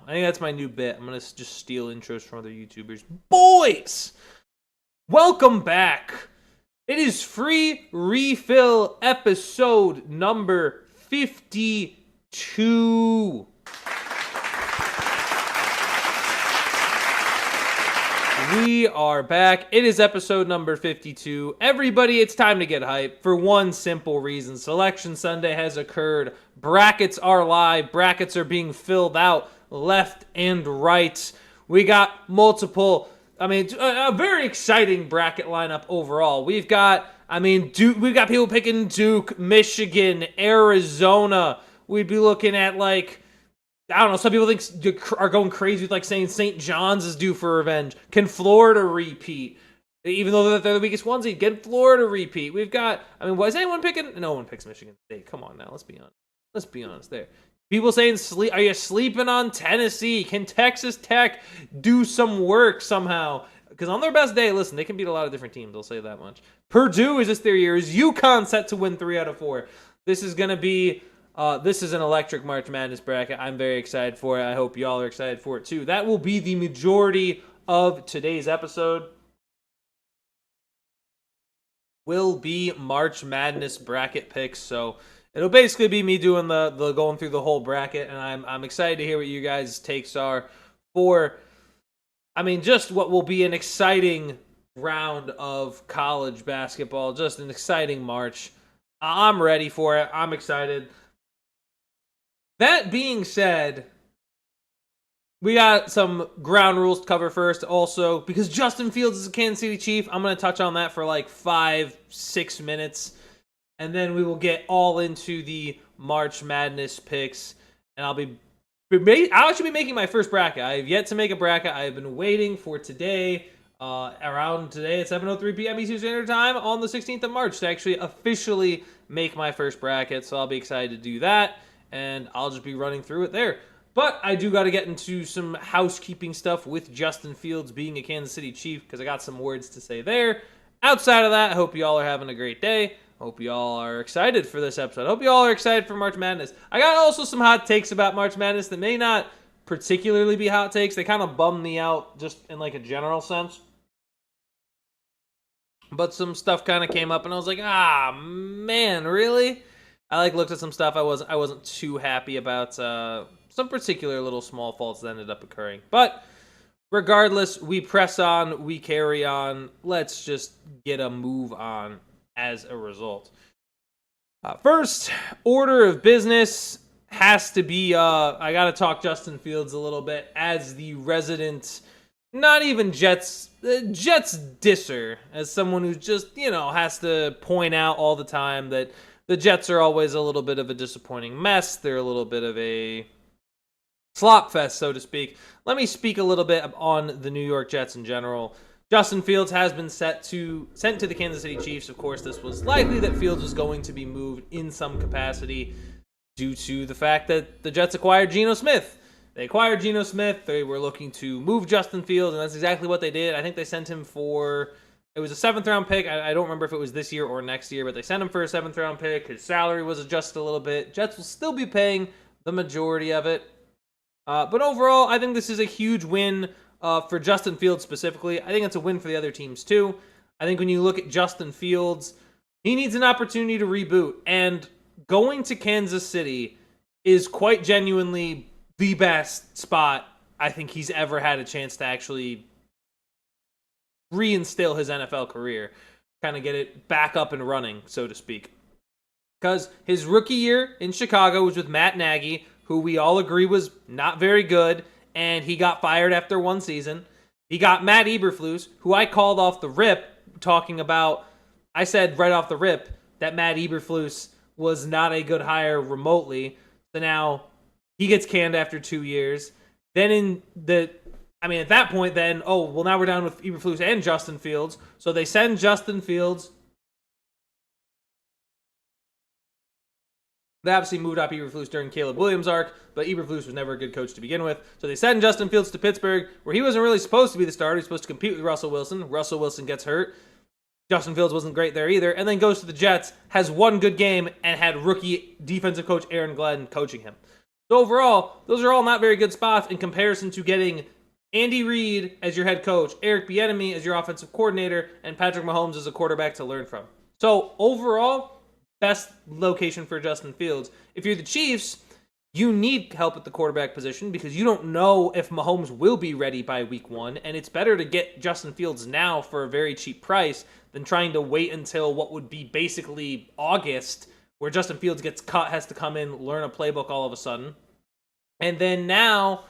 I think that's my new bit. I'm going to just steal intros from other YouTubers. Boys! Welcome back. It is Free Refill episode number 52. We are back. It is episode number 52. Everybody, it's time to get hyped for one simple reason. Selection Sunday has occurred. Brackets are live. Brackets are being filled out left and right. We got multiple, a very exciting bracket lineup overall. We've got, Duke, we've got people picking Duke, Michigan, Arizona. We'd be looking at I don't know, some people are going crazy with saying St. John's is due for revenge. Can Florida repeat? Even though they're the weakest ones, can Florida repeat? We've got, was anyone picking? No one picks Michigan State. Come on now, let's be honest. Let's be honest there. People saying, are you sleeping on Tennessee? Can Texas Tech do some work somehow? Because on their best day, listen, they can beat a lot of different teams, I'll say that much. Purdue, is this their year? Is UConn set to win 3 out of 4? This is going to be... this is an electric March Madness bracket. I'm very excited for it. I hope y'all are excited for it too. That will be the majority of today's episode. Will be March Madness bracket picks. So it'll basically be me doing the going through the whole bracket, and I'm excited to hear what you guys' takes are for. Just what will be an exciting round of college basketball. Just an exciting March. I'm ready for it. I'm excited. That being said, we got some ground rules to cover first also, because Justin Fields is a Kansas City Chief. I'm going to touch on that for 5-6 minutes, and then we will get all into the March Madness picks, and I'll actually be making my first bracket. I have yet to make a bracket. I have been waiting for today, around today at 7:03 p.m. Eastern Standard Time on the 16th of March to actually officially make my first bracket, so I'll be excited to do that. And I'll just be running through it there. But I do got to get into some housekeeping stuff with Justin Fields being a Kansas City Chief, because I got some words to say there. Outside of that, I hope y'all are having a great day. Hope y'all are excited for this episode. Hope y'all are excited for March Madness. I got also some hot takes about March Madness that may not particularly be hot takes. They kind of bum me out just in a general sense. But some stuff kind of came up and I was like, man, really? I looked at some stuff I wasn't too happy about, some particular little small faults that ended up occurring. But regardless, we press on, we carry on. Let's just get a move on as a result. First order of business has to be, I got to talk Justin Fields a little bit as the resident, not even Jets disser, as someone who just, has to point out all the time that the Jets are always a little bit of a disappointing mess. They're a little bit of a slop fest, so to speak. Let me speak a little bit on the New York Jets in general. Justin Fields has been sent to the Kansas City Chiefs. Of course, this was likely that Fields was going to be moved in some capacity due to the fact that the Jets acquired Geno Smith. They acquired Geno Smith. They were looking to move Justin Fields, and that's exactly what they did. I think they sent him for... It was a 7th-round pick. I don't remember if it was this year or next year, but they sent him for a 7th-round pick. His salary was adjusted a little bit. Jets will still be paying the majority of it. But overall, I think this is a huge win for Justin Fields specifically. I think it's a win for the other teams too. I think when you look at Justin Fields, he needs an opportunity to reboot. And going to Kansas City is quite genuinely the best spot I think he's ever had a chance to actually reinstill his NFL career, kind of get it back up and running, so to speak. Because his rookie year in Chicago was with Matt Nagy, who we all agree was not very good, and he got fired after one season. He got Matt Eberflus, who I called off the rip, talking about, I said right off the rip that Matt Eberflus was not a good hire remotely. So now he gets canned after 2 years. Then at that point, then, now we're down with Eberflus and Justin Fields. So they send Justin Fields. They obviously moved up Eberflus during Caleb Williams' arc, but Eberflus was never a good coach to begin with. So they send Justin Fields to Pittsburgh, where he wasn't really supposed to be the starter. He's supposed to compete with Russell Wilson. Russell Wilson gets hurt. Justin Fields wasn't great there either, and then goes to the Jets, has one good game, and had rookie defensive coach Aaron Glenn coaching him. So overall, those are all not very good spots in comparison to getting Andy Reid as your head coach, Eric Bieniemy as your offensive coordinator, and Patrick Mahomes as a quarterback to learn from. So overall, best location for Justin Fields. If you're the Chiefs, you need help at the quarterback position because you don't know if Mahomes will be ready by week 1, and it's better to get Justin Fields now for a very cheap price than trying to wait until what would be basically August, where Justin Fields gets cut, has to come in, learn a playbook all of a sudden. And then now,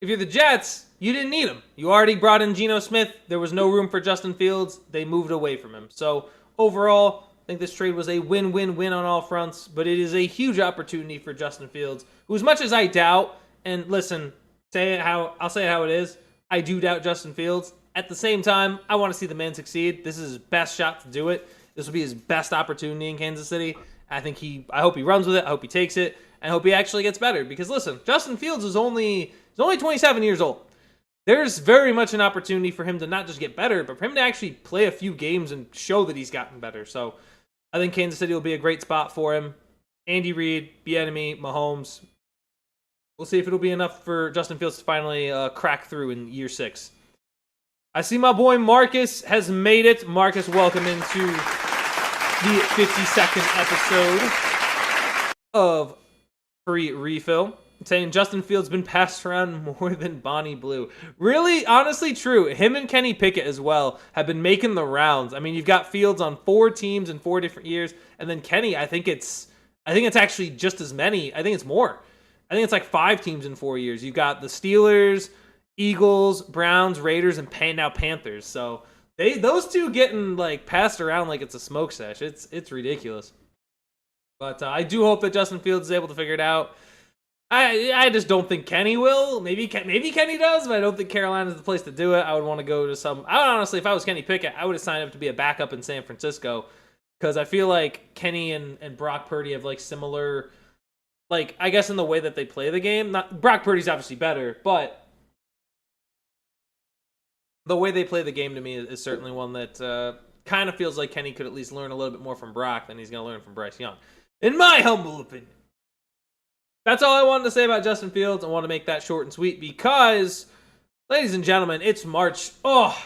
if you're the Jets, you didn't need him. You already brought in Geno Smith. There was no room for Justin Fields. They moved away from him. So overall, I think this trade was a win-win-win on all fronts, but it is a huge opportunity for Justin Fields, who, as much as I doubt, and listen, I'll say it how it is, I do doubt Justin Fields. At the same time, I want to see the man succeed. This is his best shot to do it. This will be his best opportunity in Kansas City. I hope he runs with it. I hope he takes it. And I hope he actually gets better. Because listen, Justin Fields is only 27 years old. There's very much an opportunity for him to not just get better, but for him to actually play a few games and show that he's gotten better. So I think Kansas City will be a great spot for him. Andy Reid, Bieniemy, Mahomes. We'll see if it'll be enough for Justin Fields to finally crack through in year 6. I see my boy Marcus has made it. Marcus, welcome into the 52nd episode of Free Refill. Saying Justin Fields been passed around more than Bonnie Blue. Really, honestly true. Him and Kenny Pickett as well have been making the rounds. I mean, you've got Fields on 4 teams in 4 different years, and then Kenny, I think it's actually just as many. I think it's more. I think it's like 5 teams in 4 years. You've got the Steelers, Eagles, Browns, Raiders, and now Panthers. So those two getting like passed around like it's a smoke sesh. It's ridiculous. But I do hope that Justin Fields is able to figure it out. I just don't think Kenny will. Maybe Kenny does, but I don't think Carolina's the place to do it. I would want to go to some. I would honestly, if I was Kenny Pickett, I would have signed up to be a backup in San Francisco because I feel like Kenny and Brock Purdy have like similar, like I guess in the way that they play the game. Not Brock Purdy's obviously better, but the way they play the game to me is certainly one that kind of feels like Kenny could at least learn a little bit more from Brock than he's going to learn from Bryce Young, in my humble opinion. That's all I wanted to say about Justin Fields. I want to make that short and sweet because, ladies and gentlemen, it's March. Oh,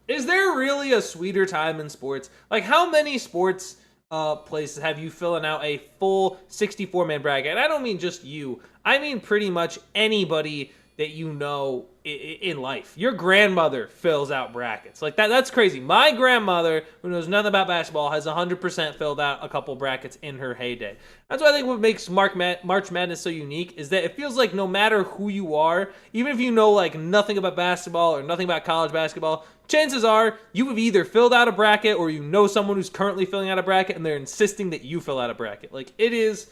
is there really a sweeter time in sports? Like, how many sports places have you filling out a full 64-man bracket? And I don't mean just you. I mean pretty much anybody that you know in life. Your grandmother fills out brackets. Like that's crazy. My grandmother, who knows nothing about basketball, has 100% filled out a couple brackets in her heyday. That's why I think what makes March Madness so unique is that it feels like no matter who you are, even if you know like nothing about basketball or nothing about college basketball, chances are you have either filled out a bracket or you know someone who's currently filling out a bracket and they're insisting that you fill out a bracket. Like it's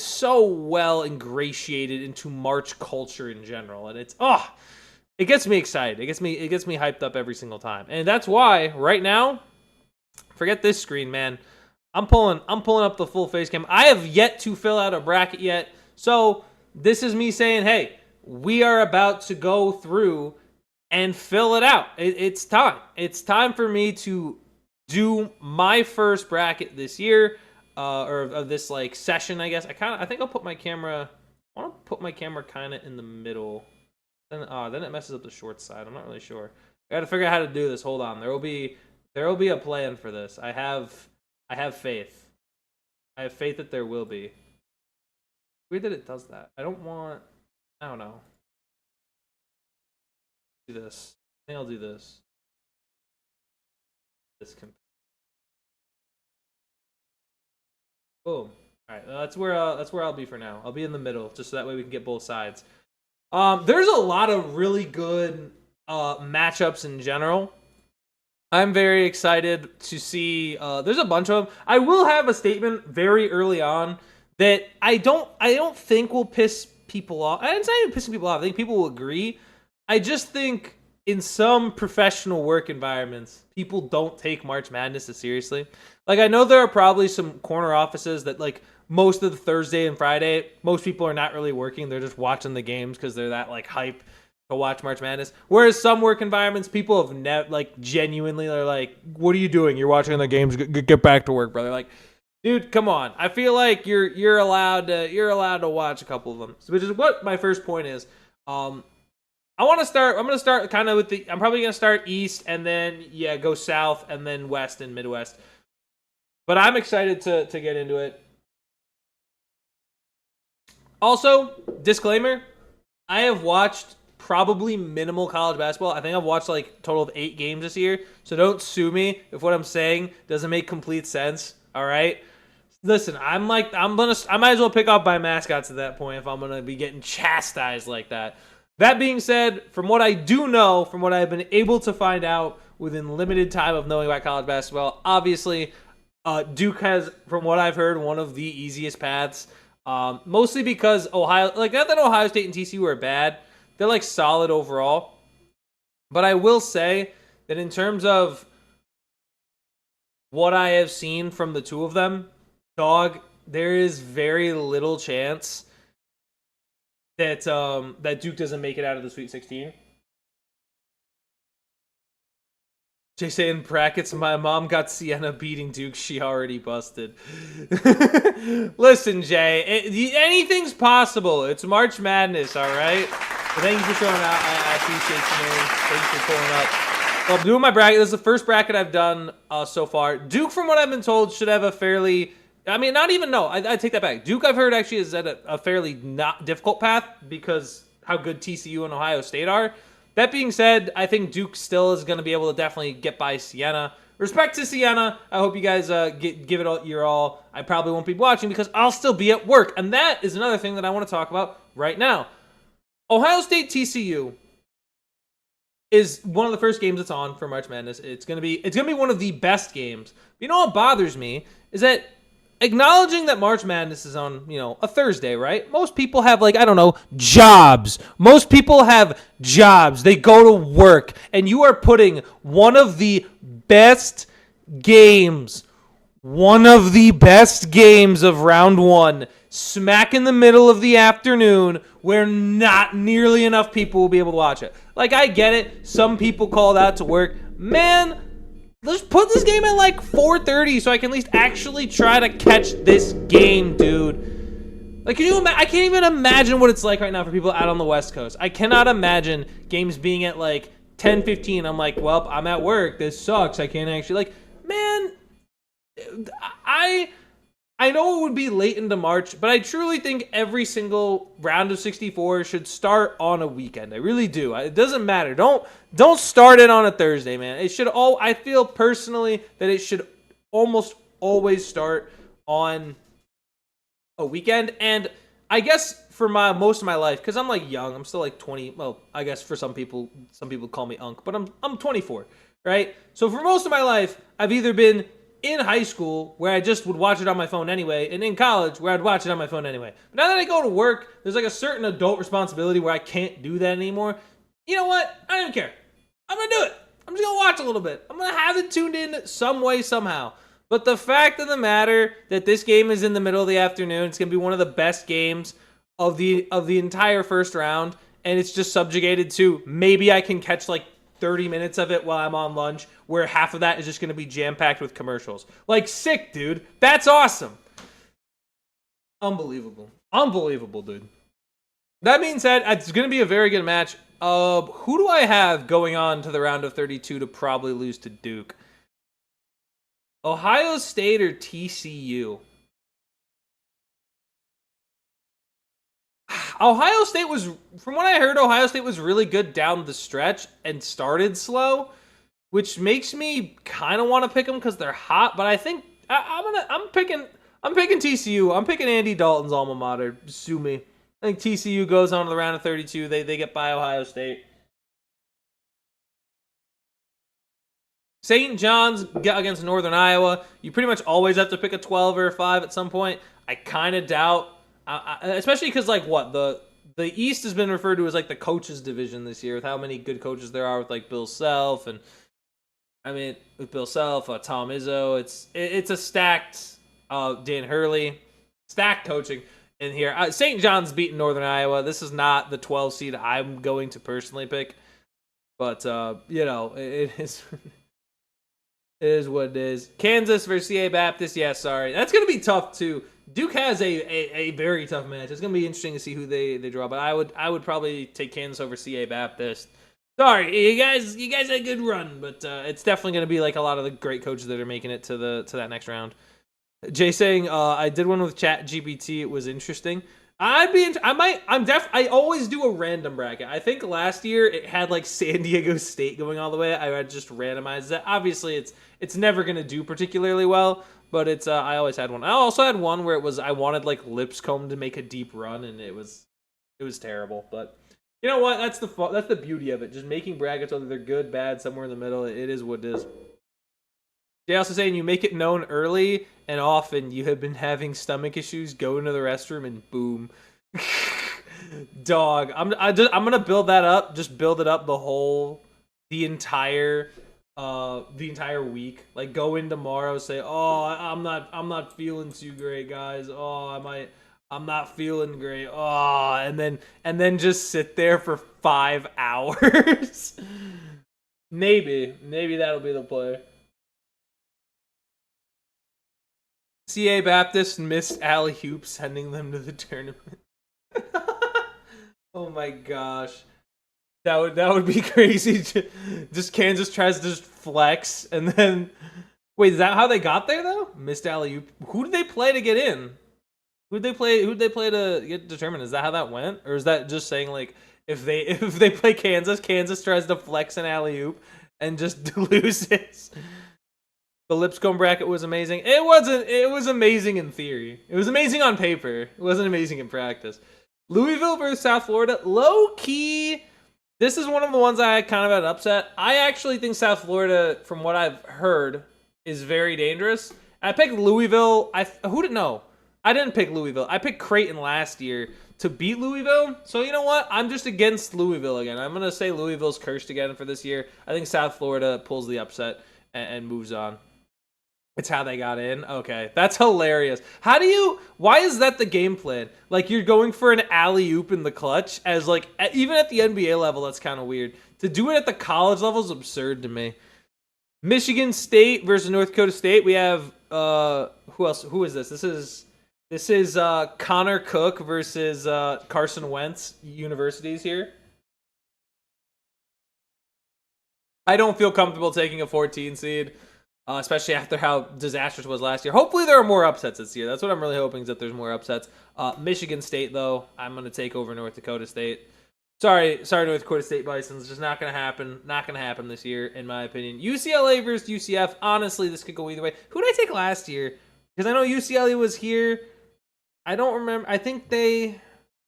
so well ingratiated into March culture in general, and it gets me excited. It gets me hyped up every single time, and that's why right now, forget this screen, man. I'm pulling up the full face cam. I have yet to fill out a bracket yet, so this is me saying, hey, we are about to go through and fill it out. It's time. It's time for me to do my first bracket this year. Or of this like session, I guess. I think I'll put my camera. I want to put my camera kind of in the middle. Then it messes up the short side. I'm not really sure. I got to figure out how to do this. Hold on. There will be a plan for this. I have faith. I have faith that there will be. Weird that it does that. I don't know. Do this. I think I'll do this. This can. Boom. All right, that's where I'll be for now. I'll be in the middle, just so that way we can get both sides. There's a lot of really good matchups in general. I'm very excited to see. There's a bunch of them. I will have a statement very early on that I don't think will piss people off. It's not even pissing people off. I think people will agree. I just think in some professional work environments, people don't take March Madness as seriously. Like, I know there are probably some corner offices that, like, most of the Thursday and Friday, most people are not really working. They're just watching the games because they're that, like, hype to watch March Madness. Whereas some work environments, people have, genuinely, they're like, what are you doing? You're watching the games. Get back to work, brother. Like, Dude, come on. I feel like you're allowed to watch a couple of them, which is what my first point is. I'm gonna start kind of with I'm probably gonna start east and then go south and then west and Midwest. But I'm excited to get into it. Also, disclaimer, I have watched probably minimal college basketball. I think I've watched like a total of 8 games this year. So don't sue me if what I'm saying doesn't make complete sense. All right. Listen, I might as well pick up my mascots at that point if I'm gonna be getting chastised like that. That being said, from what I do know, from what I've been able to find out within limited time of knowing about college basketball, obviously Duke has, from what I've heard, one of the easiest paths. Mostly because Ohio, like, not that Ohio State and TCU are bad, they're like solid overall. But I will say that in terms of what I have seen from the two of them, dog, there is very little chance that that Duke doesn't make it out of the Sweet 16. Jay saying brackets, my mom got Sienna beating Duke. She already busted. Listen, Jay, anything's possible. It's March Madness, all right? But thank you for showing out. I appreciate you, man. Thanks for pulling up. Well, I'm doing my bracket. This is the first bracket I've done so far. Duke, from what I've been told, should have a fairly... I mean, not even, no. I take that back. Duke, I've heard, actually is at a fairly not difficult path because how good TCU and Ohio State are. That being said, I think Duke still is going to be able to definitely get by Siena. Respect to Siena. I hope you guys give it your all. I probably won't be watching because I'll still be at work. And that is another thing that I want to talk about right now. Ohio State TCU is one of the first games that's on for March Madness. It's gonna be one of the best games. But you know what bothers me is that acknowledging that March Madness is on, a Thursday, right? Most people have, jobs. Most people have jobs. They go to work. And you are putting one of the best games of round one smack in the middle of the afternoon where not nearly enough people will be able to watch it. Like, I get it. Some people called out to work. Man, let's put this game at 4:30 so I can at least actually try to catch this game, dude. Like, can you imagine? I can't even imagine what it's like right now for people out on the West Coast. I cannot imagine games being at 10:15. I'm like, well, I'm at work. This sucks. I can't actually man. I know it would be late into March, but I truly think every single round of 64 should start on a weekend. I really do. It doesn't matter. Don't start it on a Thursday, man. It should I feel personally that it should almost always start on a weekend. And I guess for most of my life, because I'm young, I'm still 20. Well, I guess for some people call me Unk, but I'm 24, right? So for most of my life, I've either been in high school, where I just would watch it on my phone anyway, and in college, where I'd watch it on my phone anyway. But now that I go to work, there's a certain adult responsibility where I can't do that anymore. You know what? I don't even care. I'm going to do it. I'm just going to watch a little bit. I'm going to have it tuned in some way, somehow. But the fact of the matter that this game is in the middle of the afternoon, it's going to be one of the best games of the entire first round, and it's just subjugated to maybe I can catch 30 minutes of it while I'm on lunch, where half of that is just going to be jam-packed with commercials. Sick, dude. That's awesome. Unbelievable. Unbelievable, dude. That being said, it's going to be a very good match. Who do I have going on to the round of 32 to probably lose to Duke? Ohio State or TCU? Ohio State was, from what I heard, Ohio State was really good down the stretch and started slow, which makes me kind of want to pick them because they're hot. But I think I'm picking TCU. I'm picking Andy Dalton's alma mater. Sue me. I think TCU goes on to the round of 32. They get by Ohio State. St. John's against Northern Iowa. You pretty much always have to pick a 12 or a 5 at some point. I kind of doubt. Especially because, the East has been referred to as, the coaches division this year with how many good coaches there are with, Bill Self. And, with Bill Self, Tom Izzo. It's a stacked Dan Hurley. Stacked coaching in here. St. John's beating Northern Iowa. This is not the 12 seed I'm going to personally pick. But, it is... It is what it is. Kansas versus CA Baptist. Yeah, sorry. That's going to be tough, too. Duke has a very tough match. It's going to be interesting to see who they draw, but I would probably take Kansas over CA Baptist. Sorry, you guys had a good run, but it's definitely going to be like a lot of the great coaches that are making it to that next round. Jay saying, I did one with Chat GPT. It was interesting. I always do a random bracket. I think last year it had like San Diego State going all the way. I would just randomize that. Obviously, it's never going to do particularly well, but it's I always had one. I also had one where it was I wanted like Lipscomb to make a deep run, and it was terrible, but. You know what? That's the beauty of it. Just making brackets, whether they're good, bad, somewhere in the middle. It is what it is. Jay also saying you make it known early and often you have been having stomach issues. Go into the restroom and boom, dog. I'm gonna build that up. Just build it up the entire week. Like go in tomorrow, say, oh, I'm not feeling too great, guys. Oh, I'm not feeling great. Oh, and then just sit there for 5 hours. Maybe that'll be the play. CA Baptist missed alley-oop, sending them to the tournament. Oh my gosh. That would be crazy. Just Kansas tries to just flex and then wait, is that how they got there though? Missed alley-oop. Who did they play to get in? Who'd they play to get determined? Is that how that went? Or is that just saying like if they play Kansas tries to flex an alley-oop and just loses? The Lipscomb bracket was amazing. It was amazing in theory. It was amazing on paper. It wasn't amazing in practice. Louisville versus South Florida. Low key, this is one of the ones I kind of had upset. I actually think South Florida, from what I've heard, is very dangerous. I picked Louisville. Who didn't know? I didn't pick Louisville. I picked Creighton last year to beat Louisville. So you know what? I'm just against Louisville again. I'm going to say Louisville's cursed again for this year. I think South Florida pulls the upset and moves on. It's how they got in? Okay. That's hilarious. Why is that the game plan? Like, you're going for an alley-oop in the clutch as, like, even at the NBA level, that's kind of weird. To do it at the college level is absurd to me. Michigan State versus North Dakota State. We have, who else? Who is this? This is Connor Cook versus Carson Wentz universities here. I don't feel comfortable taking a 14 seed, especially after how disastrous it was last year. Hopefully there are more upsets this year. That's what I'm really hoping, is that there's more upsets. Michigan State, though, I'm going to take over North Dakota State. Sorry, North Dakota State Bisons. It's just not going to happen. Not going to happen this year, in my opinion. UCLA versus UCF. Honestly, this could go either way. Who did I take last year? Because I know UCLA was here. I don't remember. I think I'm trying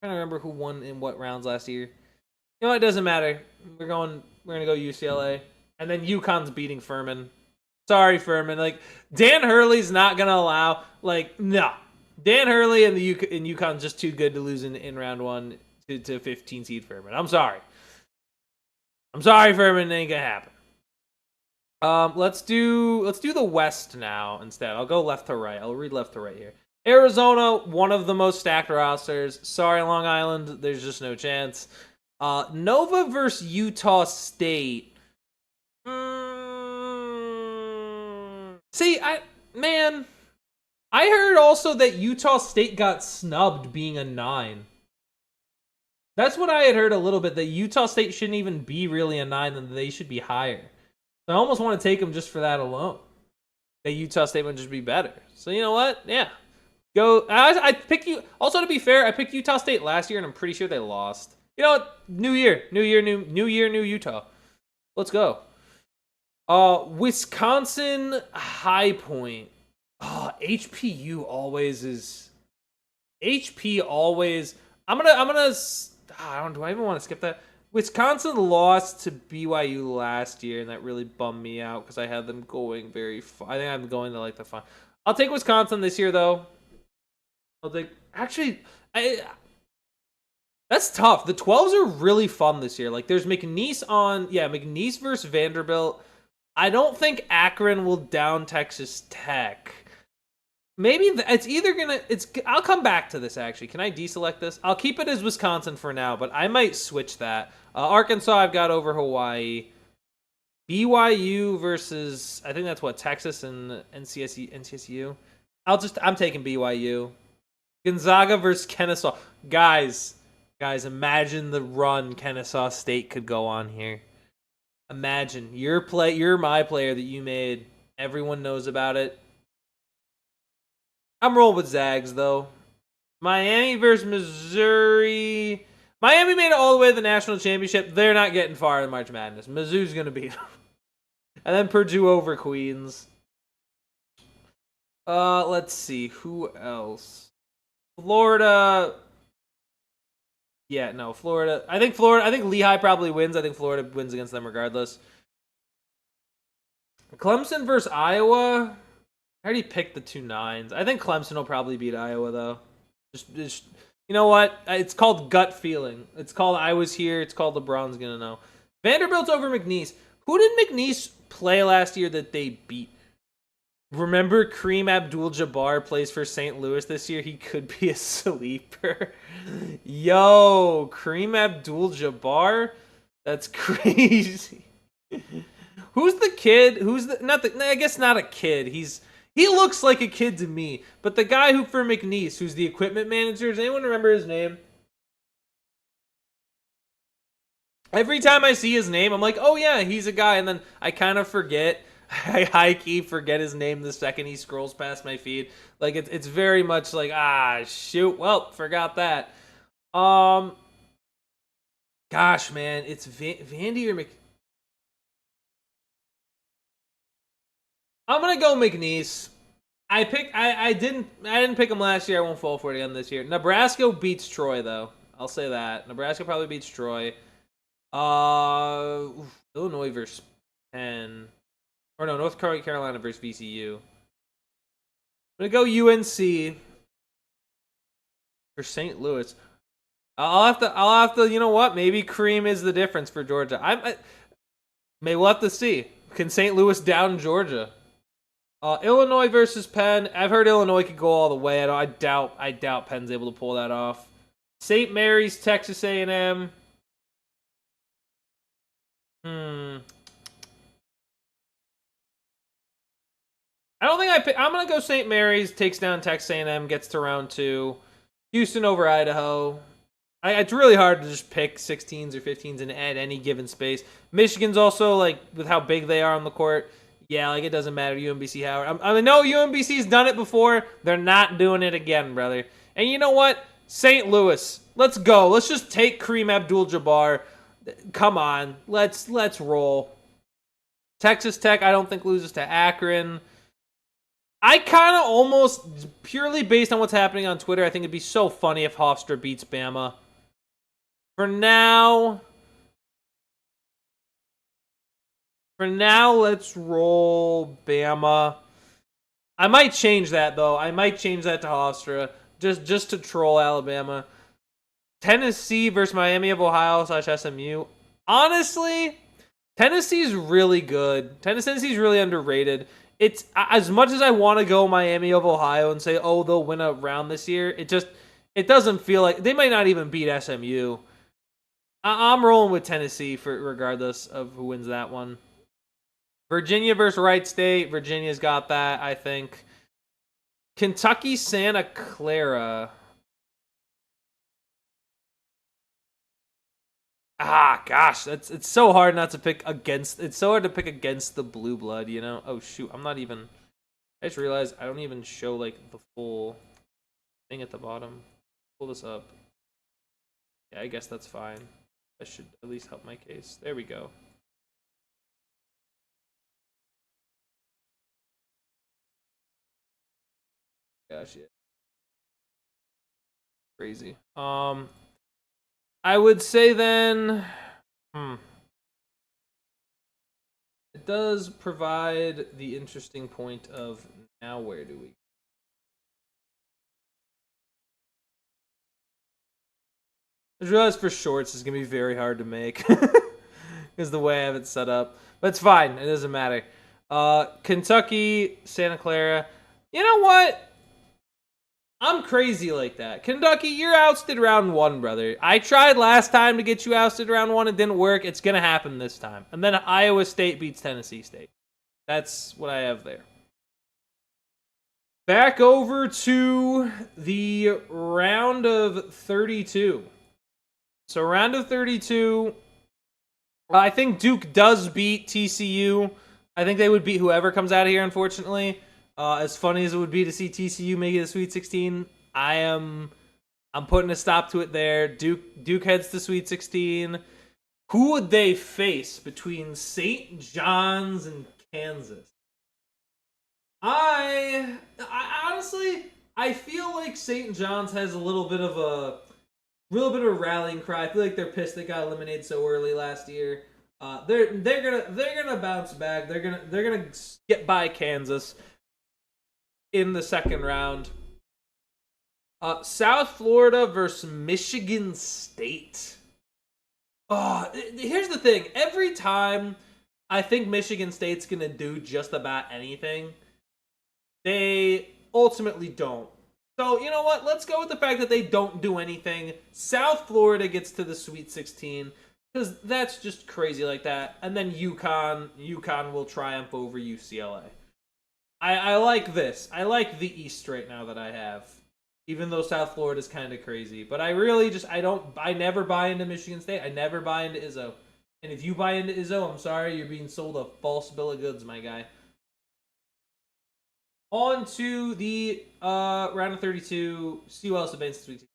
to remember who won in what rounds last year. You know, it doesn't matter. We're going to go UCLA. And then UConn's beating Furman. Sorry, Furman. Like, Dan Hurley's not going to allow, like, no. Dan Hurley and UConn's just too good to lose in round one to 15 seed Furman. I'm sorry. Furman. It ain't going to happen. Let's do the West now instead. I'll go left to right. I'll read left to right here. Arizona, one of the most stacked rosters. Sorry, Long Island. There's just no chance. Nova versus Utah State. See, I heard also that Utah State got snubbed being a 9. That's what I had heard a little bit, that Utah State shouldn't even be really a 9, and they should be higher. So I almost want to take them just for that alone. That Utah State would just be better. So you know what? Yeah. Go. I picked you. Also, to be fair, I picked Utah State last year, and I'm pretty sure they lost. You know what? New year, new Utah. Let's go. Wisconsin High Point. HPU always is. HP always. I'm gonna. Do I even want to skip that? Wisconsin lost to BYU last year, and that really bummed me out because I had them going very far. I think I'm going to like the fun. I'll take Wisconsin this year, though. That's tough. The 12s are really fun this year. Like, there's McNeese versus Vanderbilt. I don't think Akron will down Texas Tech. Maybe it's either gonna. I'll come back to this actually. Can I deselect this? I'll keep it as Wisconsin for now, but I might switch that. Arkansas, I've got over Hawaii. BYU versus, I think that's what, Texas and NCSU. I'm taking BYU. Gonzaga versus Kennesaw. Guys, imagine the run Kennesaw State could go on here. Imagine you're my player that you made. Everyone knows about it. I'm rolling with Zags though. Miami versus Missouri. Miami made it all the way to the national championship. They're not getting far in March Madness. Mizzou's gonna beat them. And then Purdue over Queens. Let's see who else. Florida. Yeah, no, Florida. I think Lehigh probably wins. I think Florida wins against them regardless. Clemson versus Iowa. I already picked the 2 9s. I think Clemson will probably beat Iowa though. Just you know what? It's called gut feeling. It's called I was here. It's called LeBron's gonna know. Vanderbilt over McNeese. Who did McNeese play last year that they beat? Remember Kareem Abdul-Jabbar plays for St. Louis this year? He could be a sleeper. Yo, Kareem Abdul-Jabbar? That's crazy. Who's the kid? I guess not a kid. He looks like a kid to me. But the guy who for McNeese, who's the equipment manager, does anyone remember his name? Every time I see his name, I'm like, oh yeah, he's a guy. And then I kind of forget. I high-key forget his name the second he scrolls past my feed. Like, it's very much like, shoot, well, forgot that. Gosh, man, it's Vandy or Mc... I'm gonna go McNeese. I didn't pick him last year. I won't fall for it again this year. Nebraska beats Troy, though. I'll say that. Nebraska probably beats Troy. Illinois versus Penn. Or no, North Carolina versus VCU. I'm gonna go UNC for St. Louis. I'll have to. You know what? Maybe Kareem is the difference for Georgia. Maybe we'll have to see. Can St. Louis down Georgia? Illinois versus Penn. I've heard Illinois could go all the way. I doubt Penn's able to pull that off. St. Mary's, Texas A&M. I don't think I'm gonna go St. Mary's, takes down Texas A&M, gets to round 2. Houston over Idaho. It's really hard to just pick 16s or 15s and add any given space. Michigan's also, like, with how big they are on the court, yeah, like, it doesn't matter. UMBC Howard. I know UMBC's done it before. They're not doing it again, brother. And you know what? St. Louis. Let's go. Let's just take Kareem Abdul-Jabbar. Come on. Let's roll. Texas Tech, I don't think loses to Akron. I kind of almost, purely based on what's happening on Twitter, I think it'd be so funny if Hofstra beats Bama. For now, let's roll Bama. I might change that, though. I might change that to Hofstra, just to troll Alabama. Tennessee versus Miami of Ohio / SMU. Honestly, Tennessee's really good. Tennessee's really underrated. It's as much as I want to go Miami of Ohio and say, oh, they'll win a round this year. It doesn't feel like they might not even beat SMU. I'm rolling with Tennessee for regardless of who wins that one. Virginia versus Wright State. Virginia's got that, I think. Kentucky, Santa Clara. Gosh, it's so hard not to pick against. It's so hard to pick against the blue blood, you know. Oh shoot, I'm not even. I just realized I don't even show like the full thing at the bottom. Pull this up. Yeah, I guess that's fine. That should at least help my case. There we go. Gosh, yeah. Crazy. I would say then, it does provide the interesting point of now where do we? I just realized for shorts is gonna be very hard to make because the way I have it set up, but it's fine. It doesn't matter. Kentucky, Santa Clara. You know what? I'm crazy like that. Kentucky, you're ousted round 1, brother. I tried last time to get you ousted round 1. It didn't work. It's going to happen this time. And then Iowa State beats Tennessee State. That's what I have there. Back over to the round of 32. So round of 32, I think Duke does beat TCU. I think they would beat whoever comes out of here, unfortunately. As funny as it would be to see TCU make it a Sweet 16, I'm putting a stop to it there. Duke heads to Sweet 16. Who would they face between St. John's and Kansas? I honestly, I feel like St. John's has a little bit of a rallying cry. I feel like they're pissed they got eliminated so early last year. They're gonna bounce back. They're gonna get by Kansas in the second round. South Florida versus Michigan State. Here's the thing. Every time I think Michigan State's gonna do just about anything, they ultimately don't. So, you know what? Let's go with the fact that they don't do anything. South Florida gets to the Sweet 16, because that's just crazy like that. And then UConn will triumph over UCLA. I like this. I like the East right now that I have. Even though South Florida's kind of crazy. But I really just, I never buy into Michigan State. I never buy into Izzo. And if you buy into Izzo, I'm sorry, you're being sold a false bill of goods, my guy. On to the round of 32. See who else advances to Sweet 16.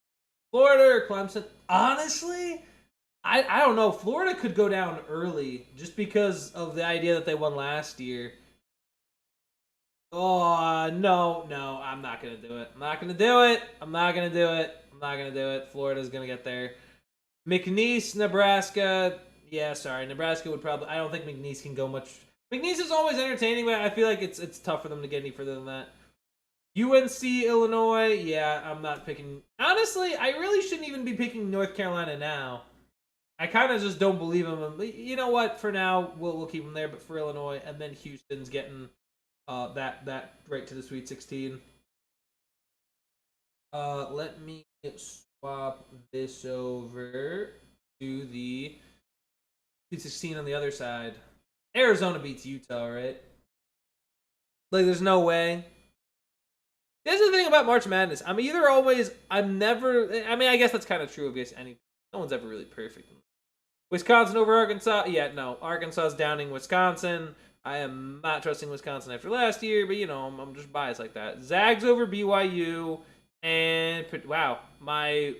Florida or Clemson? Honestly, I don't know. Florida could go down early just because of the idea that they won last year. Oh, no, I'm not going to do it. I'm not going to do it. Florida's going to get there. McNeese, Nebraska. Yeah, sorry. Nebraska would probably... I don't think McNeese can go much... McNeese is always entertaining, but I feel like it's tough for them to get any further than that. UNC, Illinois. Yeah, I'm not picking... Honestly, I really shouldn't even be picking North Carolina now. I kind of just don't believe them. You know what? For now, we'll keep them there. But for Illinois, and then Houston's getting that right to the Sweet 16. Let me swap this over to the Sweet 16 on the other side. Arizona beats Utah, right? Like, there's no way. Here's the thing about March Madness. I guess that's kind of true of anything. No one's ever really perfect. Wisconsin over Arkansas? Yeah, no. Arkansas's downing Wisconsin. I am not trusting Wisconsin after last year, but, I'm just biased like that. Zags over BYU. And, wow, my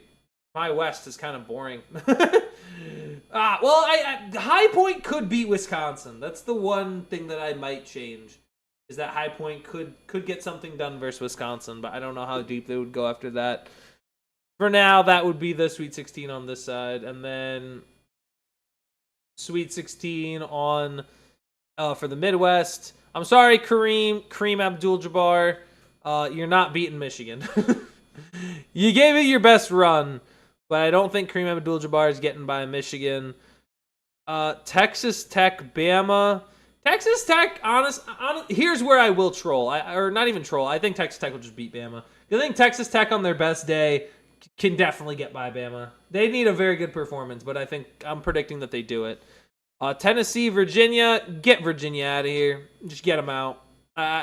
West is kind of boring. High Point could beat Wisconsin. That's the one thing that I might change. Is that High Point could get something done versus Wisconsin, but I don't know how deep they would go after that. For now, that would be the Sweet 16 on this side, and then Sweet 16 on for the Midwest. I'm sorry, Kareem Abdul-Jabbar. You're not beating Michigan. You gave it your best run, but I don't think Kareem Abdul-Jabbar is getting by Michigan. Texas Tech, Bama. Texas Tech, here's where I will troll. Or not even troll. I think Texas Tech will just beat Bama. I think Texas Tech on their best day can definitely get by Bama. They need a very good performance, but I'm predicting that they do it. Tennessee, Virginia. Get Virginia out of here. Just get them out.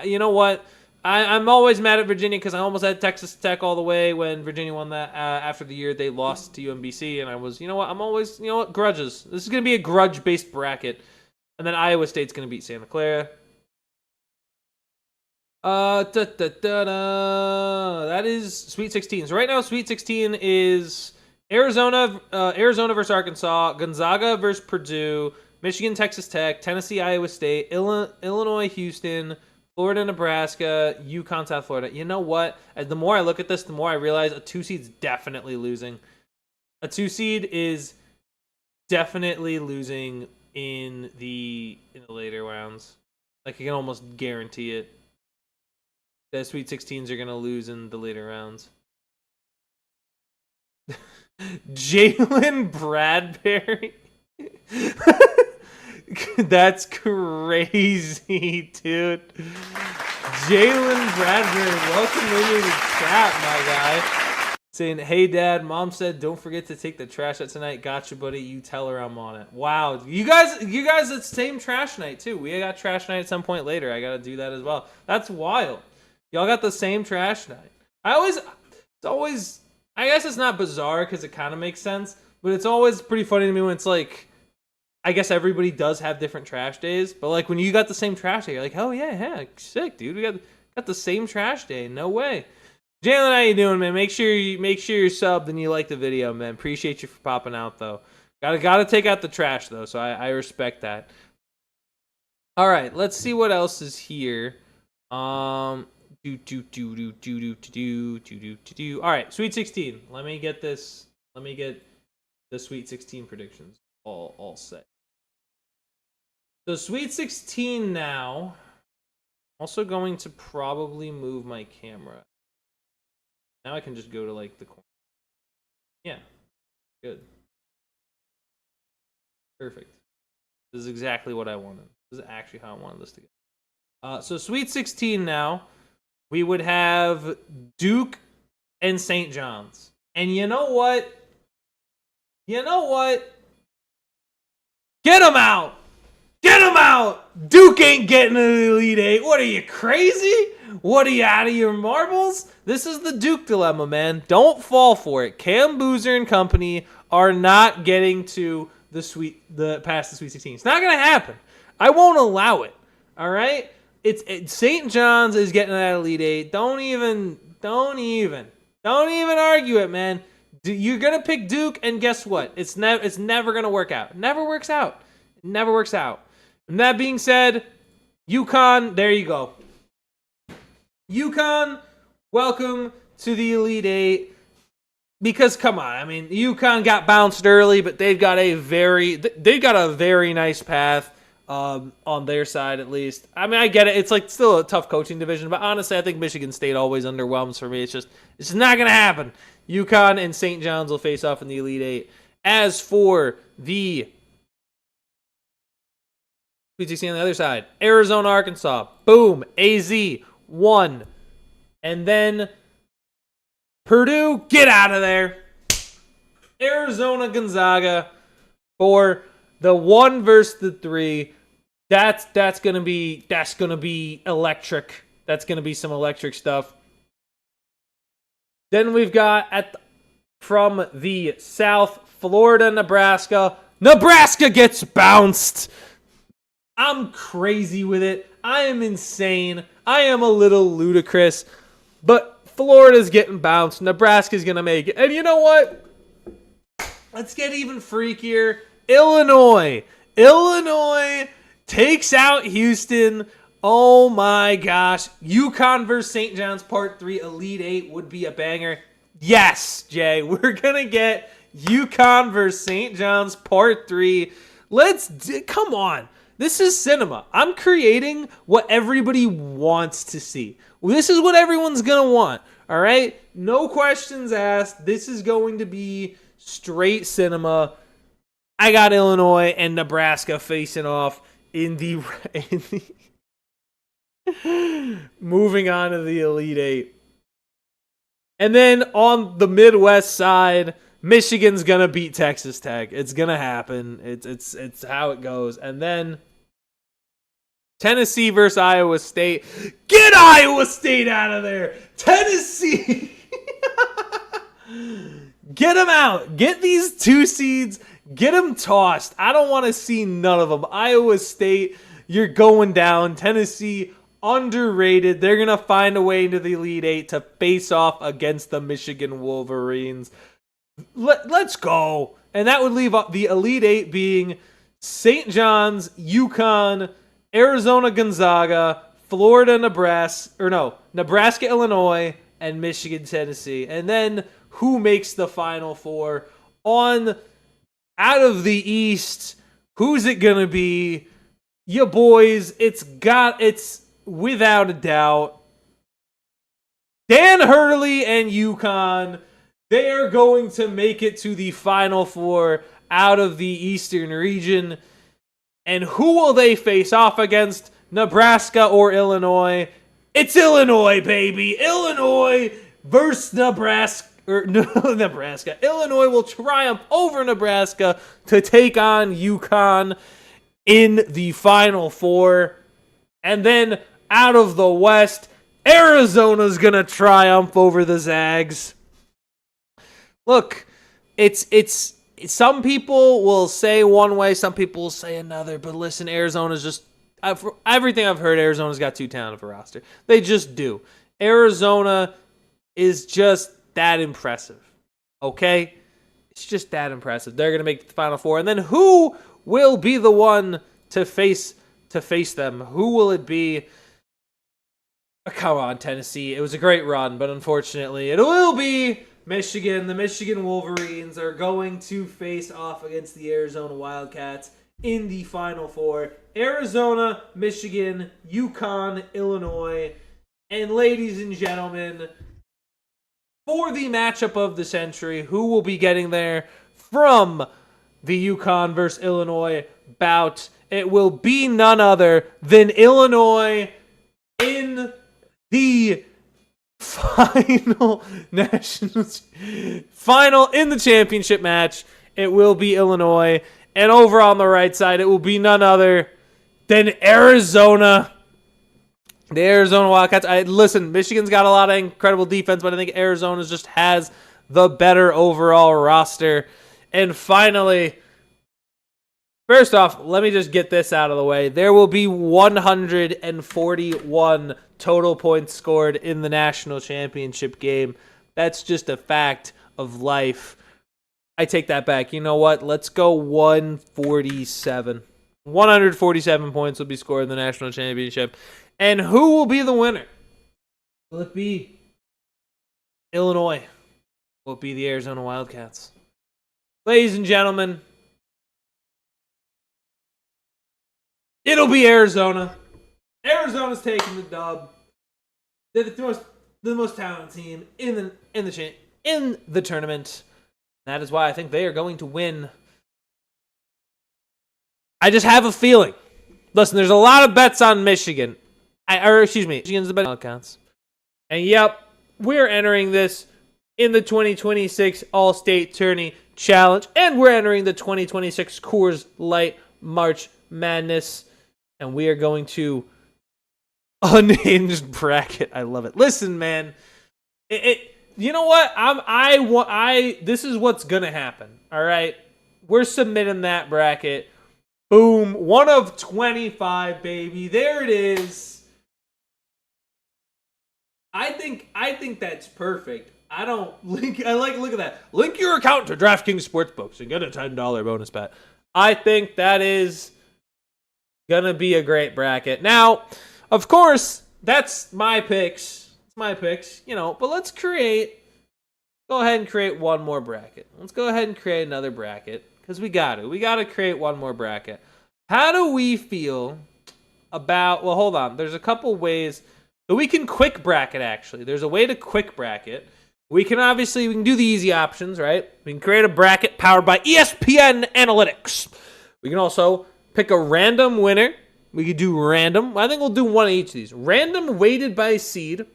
You know what? I'm always mad at Virginia because I almost had Texas Tech all the way when Virginia won that after the year they lost to UMBC, and I was, grudges. This is going to be a grudge-based bracket. And then Iowa State's going to beat Santa Clara. That is Sweet 16. So right now, Sweet 16 is Arizona versus Arkansas, Gonzaga versus Purdue, Michigan, Texas Tech, Tennessee, Iowa State, Illinois, Houston, Florida, Nebraska, UConn, South Florida. You know what? The more I look at this, the more I realize a 2 seed's definitely losing. A 2 seed is definitely losing in the later rounds. Like, I can almost guarantee it. The Sweet 16s are going to lose in the later rounds. Jalen Bradbury? That's crazy, dude. Jalen Bradbury, welcome into the chat, my guy. Saying, hey, Dad, Mom said don't forget to take the trash out tonight. Gotcha, buddy. You tell her I'm on it. Wow. You guys, it's same trash night, too. We got trash night at some point later. I got to do that as well. That's wild. Y'all got the same trash night. I guess it's not bizarre because it kind of makes sense, but it's always pretty funny to me when it's like, I guess everybody does have different trash days, but like when you got the same trash day, you're like, oh yeah, sick, dude. We got the same trash day. No way. Jalen, how you doing, man? Make sure you're subbed and you like the video, man. Appreciate you for popping out, though. Gotta take out the trash, though, so I respect that. All right, let's see what else is here. All right, Sweet 16. Let me get this. Let me get the Sweet 16 predictions all set. So Sweet 16 now. Also going to probably move my camera. Now I can just go to like the corner. Yeah, good. Perfect. This is exactly what I wanted. This is actually how I wanted this to go. So Sweet 16 now. We would have Duke and St. John's. And you know what? Get them out! Get them out! Duke ain't getting an Elite Eight. What are you, crazy? What are you, out of your marbles? This is the Duke dilemma, man. Don't fall for it. Cam Boozer and company are not getting to past the Sweet 16. It's not gonna happen. I won't allow it. All right? St. John's is getting that Elite Eight. Don't even argue it, man. You're gonna pick Duke, and guess what? It's never gonna work out. It never works out. And that being said, UConn, there you go. UConn, welcome to the Elite Eight. Because come on, I mean, UConn got bounced early, but they've got a very nice path on their side at least. I mean, I get it. It's like still a tough coaching division, but honestly, I think Michigan State always underwhelms for me. It's just not gonna happen. UConn and St. John's will face off in the Elite Eight. As for the Sweet 16 on the other side, Arizona, Arkansas, boom, AZ, 1. And then Purdue, get out of there. Arizona, Gonzaga for the 1 versus the 3. That's gonna be electric. That's gonna be some electric stuff. Then we've got from the South, Florida, Nebraska. Nebraska gets bounced. I'm crazy with it. I am insane. I am a little ludicrous. But Florida's getting bounced. Nebraska's going to make it. And you know what? Let's get even freakier. Illinois takes out Houston. Oh my gosh. UConn versus St. John's Part 3 Elite 8 would be a banger. Yes, Jay. We're going to get UConn versus St. John's Part 3. Come on. This is cinema. I'm creating what everybody wants to see. This is what everyone's going to want. All right? No questions asked. This is going to be straight cinema. I got Illinois and Nebraska facing off in the moving on to the Elite Eight. And then on the Midwest side, Michigan's going to beat Texas Tech. It's going to happen. It's how it goes. And then Tennessee versus Iowa State. Get Iowa State out of there. Tennessee. Get them out. Get these 2 seeds. Get them tossed. I don't want to see none of them. Iowa State, you're going down. Tennessee, underrated. They're going to find a way into the Elite Eight to face off against the Michigan Wolverines. Let's go. And that would leave the Elite Eight being St. John's, UConn, Arizona, Gonzaga, Florida, Nebraska, Illinois, and Michigan, Tennessee. And then who makes the Final Four? Out of the East, who's it going to be? You boys, it's without a doubt Dan Hurley and UConn. They are going to make it to the Final Four out of the Eastern region. And who will they face off against? Nebraska or Illinois? It's Illinois, baby. Illinois versus Nebraska. No, Nebraska. Illinois will triumph over Nebraska to take on UConn in the Final Four. And then out of the West, Arizona's going to triumph over the Zags. Look, it's some people will say one way, some people will say another, but listen, Arizona's just everything I've heard, Arizona's got too talented of a roster. They just do. Arizona is just that impressive. Okay? It's just that impressive. They're going to make the Final Four. And then who will be the one to face them? Who will it be? Oh, come on, Tennessee. It was a great run, but unfortunately, it will be Michigan. The Michigan Wolverines are going to face off against the Arizona Wildcats in the Final Four. Arizona, Michigan, UConn, Illinois. And ladies and gentlemen, for the matchup of the century, who will be getting there from the UConn versus Illinois bout? It will be none other than Illinois in the final in the championship match. It will be Illinois. And over on the right side, it will be none other than Arizona. The Arizona Wildcats. Listen, Michigan's got a lot of incredible defense, but I think Arizona just has the better overall roster. And finally, first off, let me just get this out of the way. There will be 141 total points scored in the national championship game. That's just a fact of life. I take that back. You know what? Let's go 147. 147 points will be scored in the national championship. And who will be the winner? Will it be Illinois? Will it be the Arizona Wildcats? Ladies and gentlemen, it'll be Arizona. Arizona's taking the dub. They're the most talented team in the tournament. That is why I think they are going to win. I just have a feeling. Listen, there's a lot of bets on Michigan. Michigan's the better Wildcats. And yep, we're entering this in the 2026 All-State Tourney Challenge. And we're entering the 2026 Coors Light March Madness. And we are going to unhinged bracket. I love it. Listen, man. You know what? This is what's gonna happen. All right, we're submitting that bracket. Boom, 1 of 25, baby. There it is. I think that's perfect. Look at that. Link your account to DraftKings Sportsbooks and get a $10 bonus bet. I think that is gonna be a great bracket. Now, of course, that's my picks. It's my picks, but let's go ahead and create one more bracket. Let's go ahead and create another bracket because we got to create one more bracket. How do we feel about, well, hold on. There's a couple ways that we can quick bracket, actually. There's a way to quick bracket. We can do the easy options, right? We can create a bracket powered by ESPN Analytics. We can also pick a random winner. We could do random. I think we'll do one of each of these. Random weighted by seed.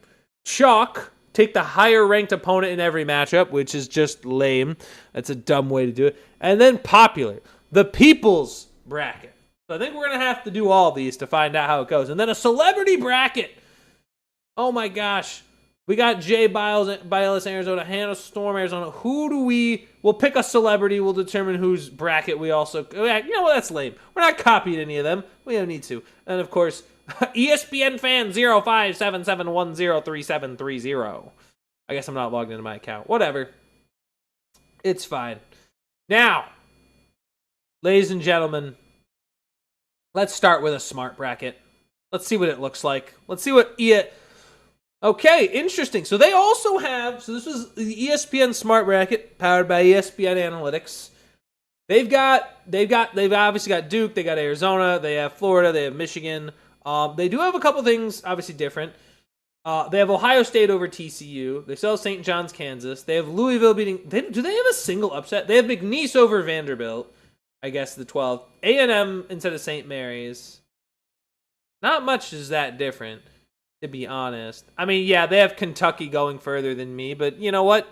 Chalk. Take the higher ranked opponent in every matchup, which is just lame. That's a dumb way to do it. And then popular. The people's bracket. So I think we're going to have to do all these to find out how it goes. And then a celebrity bracket. Oh my gosh. We got Jay Biles, Arizona, Hannah Storm, Arizona. We'll pick a celebrity. We'll determine whose bracket we also, you know what, that's lame. We're not copying any of them. We don't need to. And of course, ESPN fan 0577103730. I guess I'm not logged into my account. Whatever. It's fine. Now, ladies and gentlemen, let's start with a smart bracket. Let's see what it looks like. Let's see what Okay, interesting. So they also have, this is the ESPN Smart Bracket powered by ESPN Analytics. They've obviously got Duke, they got Arizona, they have Florida, they have Michigan. They do have a couple things obviously different. They have Ohio State over TCU. They still have St. John's, Kansas. They have Louisville beating. Do they have a single upset? They have McNeese over Vanderbilt. I guess the 12th. A&M instead of St. Mary's. Not much is that different. to be honest. I mean, yeah, they have Kentucky going further than me, but you know what?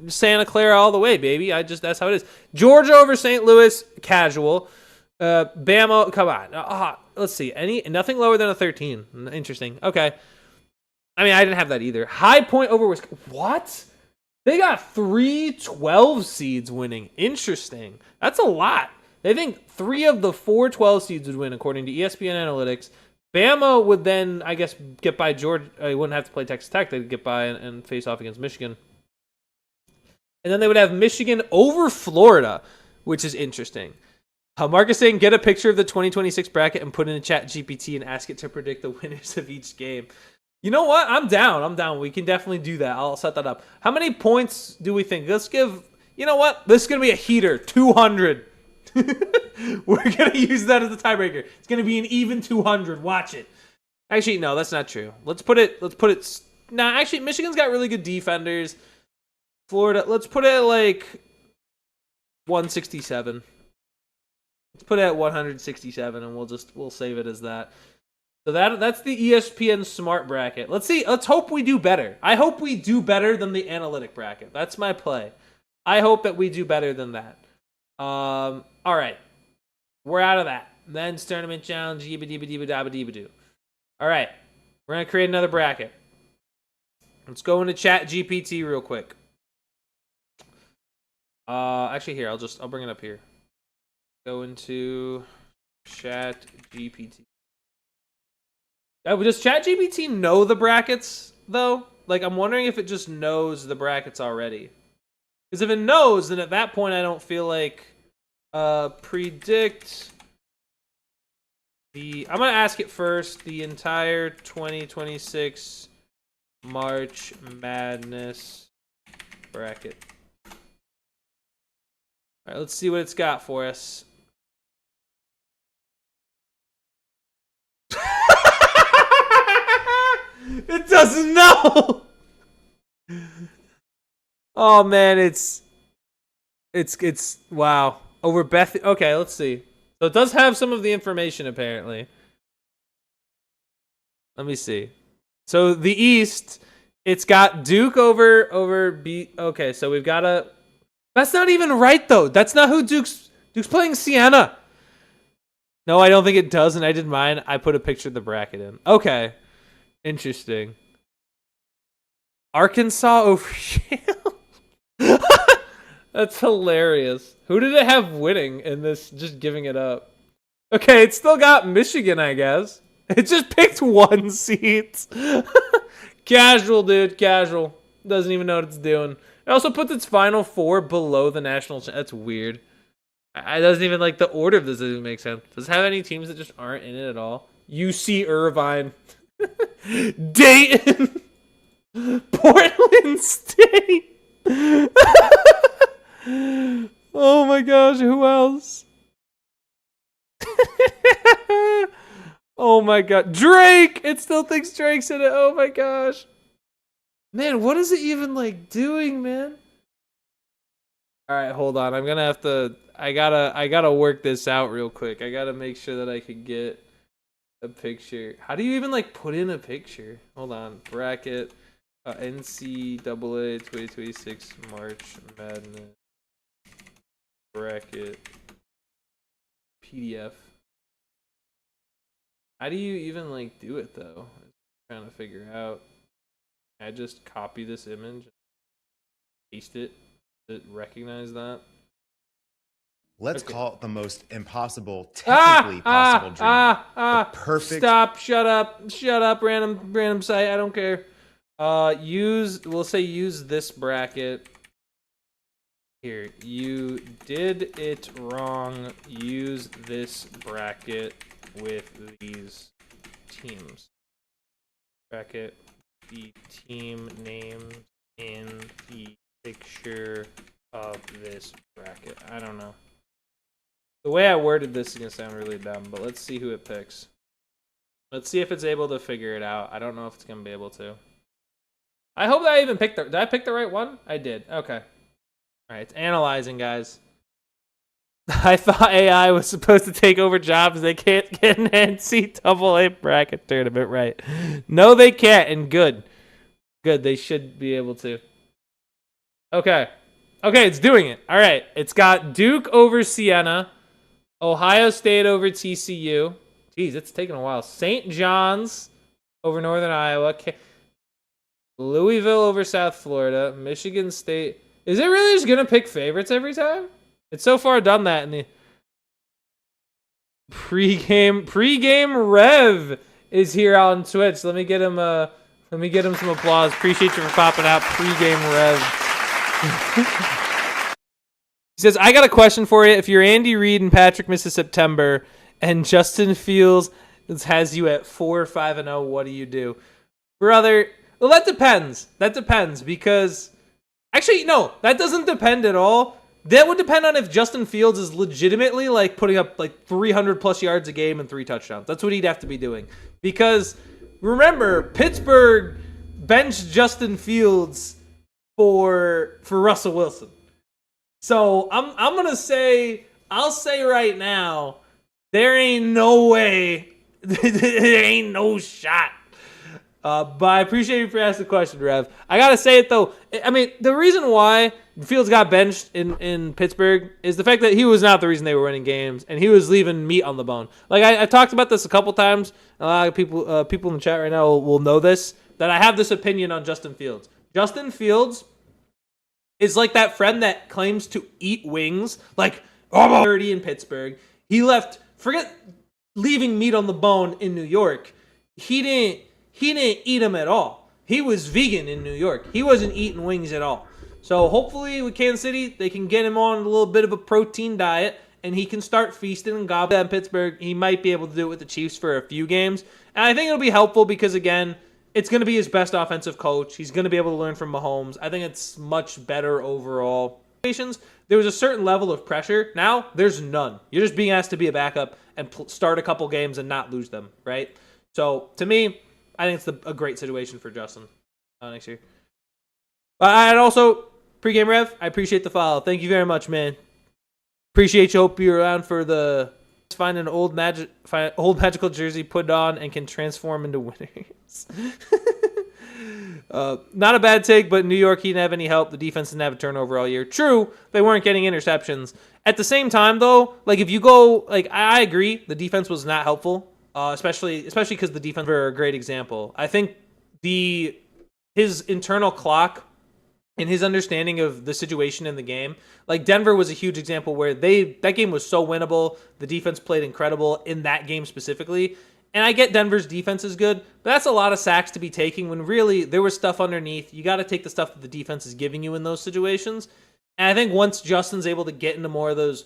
Santa Clara all the way, baby. That's how it is. Georgia over St. Louis, casual. Bama, come on. Let's see. Nothing lower than a 13. Interesting. Okay. I mean, I didn't have that either. High Point over Wisconsin. What? They got 3 12 seeds winning. Interesting. That's a lot. They think 3 of the 4 12 seeds would win, according to ESPN Analytics. Bama would then, I guess, get by Georgia. They wouldn't have to play Texas Tech. They'd get by and face off against Michigan. And then they would have Michigan over Florida, which is interesting. Marcus saying, get a picture of the 2026 bracket and put in a chat GPT and ask it to predict the winners of each game. You know what? I'm down. We can definitely do that. I'll set that up. How many points do we think? Let's give, you know what? This is going to be a heater. 200. We're going to use that as the tiebreaker. It's going to be an even 200. Watch it. Actually, no, that's not true. Let's put it. Nah, actually, Michigan's got really good defenders. Florida, let's put it at like 167. Let's put it at 167 and we'll save it as that. So that's the ESPN Smart Bracket. Let's see. Let's hope we do better. I hope we do better than the analytic bracket. That's my play. I hope that we do better than that. All right. We're out of that. Men's Tournament Challenge. All right. We're going to create another bracket. Let's go into Chat GPT real quick. Actually, here, I'll bring it up here. Go into Chat GPT. Does Chat GPT know the brackets, though? Like, I'm wondering if it just knows the brackets already. Because if it knows, then at that point, I don't feel like predict I'm going to ask it first, the entire 2026 March Madness bracket. All right, let's see what it's got for us. It doesn't know. Oh man, it's wow. Over Beth. Okay, let's see. So it does have some of the information apparently. Let me see. So the East, it's got Duke over B. Okay, so we've got a. That's not even right though. That's not who Duke's playing. Siena. No, I don't think it does, and I did mine. I put a picture of the bracket in. Okay, interesting. Arkansas over Yale. That's hilarious. Who did it have winning in this? Just giving it up. Okay, it still got Michigan, I guess. It just picked 1 seat. Casual, dude. Casual. Doesn't even know what it's doing. It also puts its final 4 below the national. That's weird. It doesn't even like the order of this doesn't make sense. Does it have any teams that just aren't in it at all? UC Irvine. Dayton. Portland State. Oh my gosh, who else? Oh my god, Drake! It still thinks Drake's in it. Oh my gosh. Man, what is it even like doing, man? Alright, hold on. I'm gonna have to I gotta work this out real quick. I gotta make sure that I can get a picture. How do you even like put in a picture? Hold on. Bracket NCAA 2026 March Madness bracket PDF. How do you even like do it though? I'm trying to figure out. I just copy this image, paste it. Does it recognize that? Let's call it the most impossible, technically possible dream. The perfect. Stop! Shut up! Random site. I don't care. We'll say use this bracket. Here, you did it wrong. Use this bracket with these teams. Bracket the team name in the picture of this bracket. I don't know. The way I worded this is going to sound really dumb, but let's see who it picks. Let's see if it's able to figure it out. I don't know if it's going to be able to. I hope that I even picked did I pick the right one? I did. Okay. All right, it's analyzing, guys. I thought AI was supposed to take over jobs. They can't get an NCAA bracket tournament right. No, they can't. And good. Good. They should be able to. Okay. Okay, it's doing it. All right. It's got Duke over Siena, Ohio State over TCU. Jeez, it's taking a while. St. John's over Northern Iowa. Louisville over South Florida. Michigan State. Is it really just going to pick favorites every time? It's so far done that in the pregame Rev is here on Twitch. Let me get him some applause. Appreciate you for popping out. Pregame Rev. He says, I got a question for you. If you're Andy Reid and Patrick misses September and Justin Fields has you at 4-5-0, what do you do? Brother, well, that depends. That depends because actually, no, that doesn't depend at all. That would depend on if Justin Fields is legitimately like putting up like 300 plus yards a game and 3 touchdowns. That's what he'd have to be doing. Because remember, Pittsburgh benched Justin Fields for Russell Wilson. So I'm gonna say, I'll say right now, there ain't no way, there ain't no shot. But I appreciate you for asking the question, Rev. I gotta say it though. I mean, the reason why Fields got benched in Pittsburgh is the fact that he was not the reason they were winning games, and he was leaving meat on the bone. Like I talked about this a couple times. A lot of people in the chat right now will know this, that I have this opinion on Justin Fields. Justin Fields is like that friend that claims to eat wings, like, oh, I'm 30 in Pittsburgh. He left, forget leaving meat on the bone in New York. He didn't eat them at all. He was vegan in New York. He wasn't eating wings at all. So hopefully with Kansas City, they can get him on a little bit of a protein diet, and he can start feasting and gobbling. In Pittsburgh, he might be able to do it with the Chiefs for a few games. And I think it'll be helpful because, again, it's going to be his best offensive coach. He's going to be able to learn from Mahomes. I think it's much better overall. There was a certain level of pressure. Now, there's none. You're just being asked to be a backup and start a couple games and not lose them, right? So, to me, I think it's a great situation for Justin next year. And also, pregame Rev, I appreciate the follow. Thank you very much, man. Appreciate you. Hope you're around for the find an old magical jersey, put it on, and can transform into winners. Not a bad take, but New York, he didn't have any help. The defense didn't have a turnover all year. True, they weren't getting interceptions. At the same time, though, like if you go, like I agree, the defense was not helpful, especially because the defense were a great example. I think his internal clock and his understanding of the situation in the game, like Denver was a huge example where that game was so winnable. The defense played incredible in that game specifically. And I get Denver's defense is good, but that's a lot of sacks to be taking when really there was stuff underneath. You got to take the stuff that the defense is giving you in those situations. And I think once Justin's able to get into more of those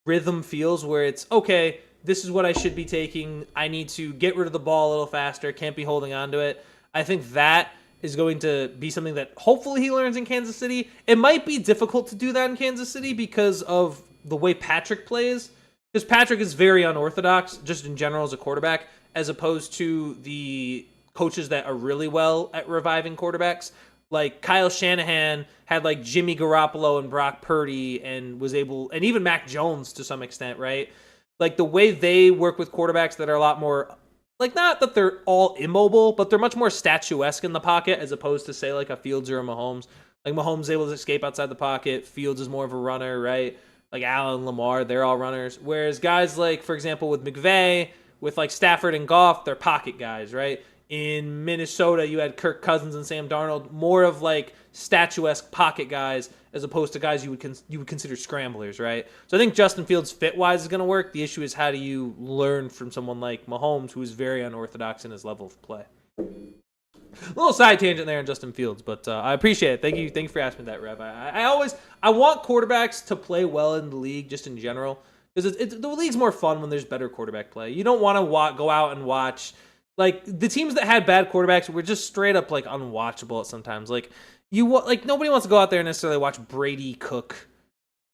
rhythm feels where it's, okay, this is what I should be taking. I need to get rid of the ball a little faster. Can't be holding on to it. I think that is going to be something that hopefully he learns in Kansas City. It might be difficult to do that in Kansas City because of the way Patrick plays. Because Patrick is very unorthodox, just in general as a quarterback, as opposed to the coaches that are really well at reviving quarterbacks. Like Kyle Shanahan had like Jimmy Garoppolo and Brock Purdy and was able, and even Mac Jones to some extent, right? Like the way they work with quarterbacks that are a lot more, like not that they're all immobile, but they're much more statuesque in the pocket as opposed to say like a Fields or a Mahomes. Like Mahomes is able to escape outside the pocket. Fields is more of a runner, right? Like Allen, Lamar, they're all runners. Whereas guys like, for example, with McVay, with like Stafford and Goff, they're pocket guys, right? In Minnesota, you had Kirk Cousins and Sam Darnold, more of like statuesque pocket guys as opposed to guys you would consider scramblers, right? So I think Justin Fields fit-wise is going to work. The issue is how do you learn from someone like Mahomes, who is very unorthodox in his level of play. A little side tangent there on Justin Fields, but I appreciate it. Thank you for asking me that, Rev. I want quarterbacks to play well in the league just in general because the league's more fun when there's better quarterback play. You don't want to go out and watch like the teams that had bad quarterbacks were just straight up like unwatchable at sometimes. Like nobody wants to go out there and necessarily watch Brady cook.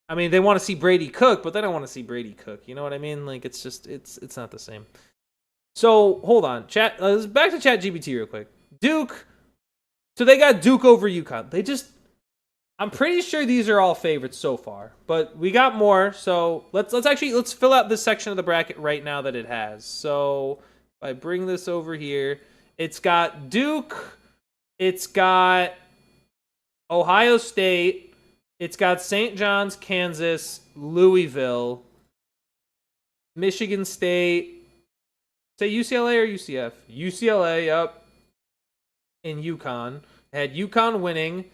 I mean, they want to see Brady cook, but they don't want to see Brady cook. You know what I mean? Like it's just it's not the same. So hold on, chat. Back to ChatGPT real quick. Duke. So they got Duke over UConn. I'm pretty sure these are all favorites so far, but we got more. So let's fill out this section of the bracket right now that it has. So if I bring this over here, it's got Duke, it's got Ohio State, it's got St. John's, Kansas, Louisville, Michigan State. Say UCLA or UCF? UCLA, yep. In UConn. It had UConn winning.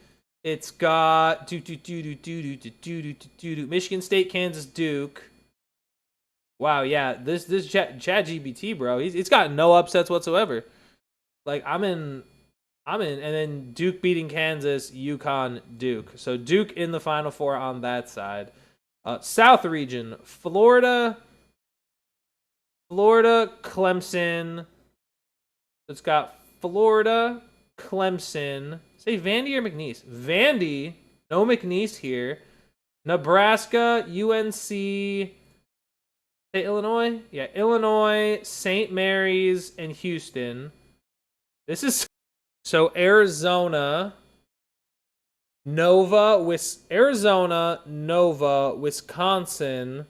It's got Michigan State, Kansas, Duke. Wow, yeah, this ChatGPT, bro. It's got no upsets whatsoever. Like I'm in, and then Duke beating Kansas, UConn, Duke. So Duke in the Final Four on that side. South region, Florida, Clemson. It's got Florida, Clemson. Say Vandy or McNeese? Vandy. No McNeese here. Nebraska, UNC. Say Illinois? Yeah, Illinois, St. Mary's, and Houston. This is... So Arizona, Nova, Wisconsin,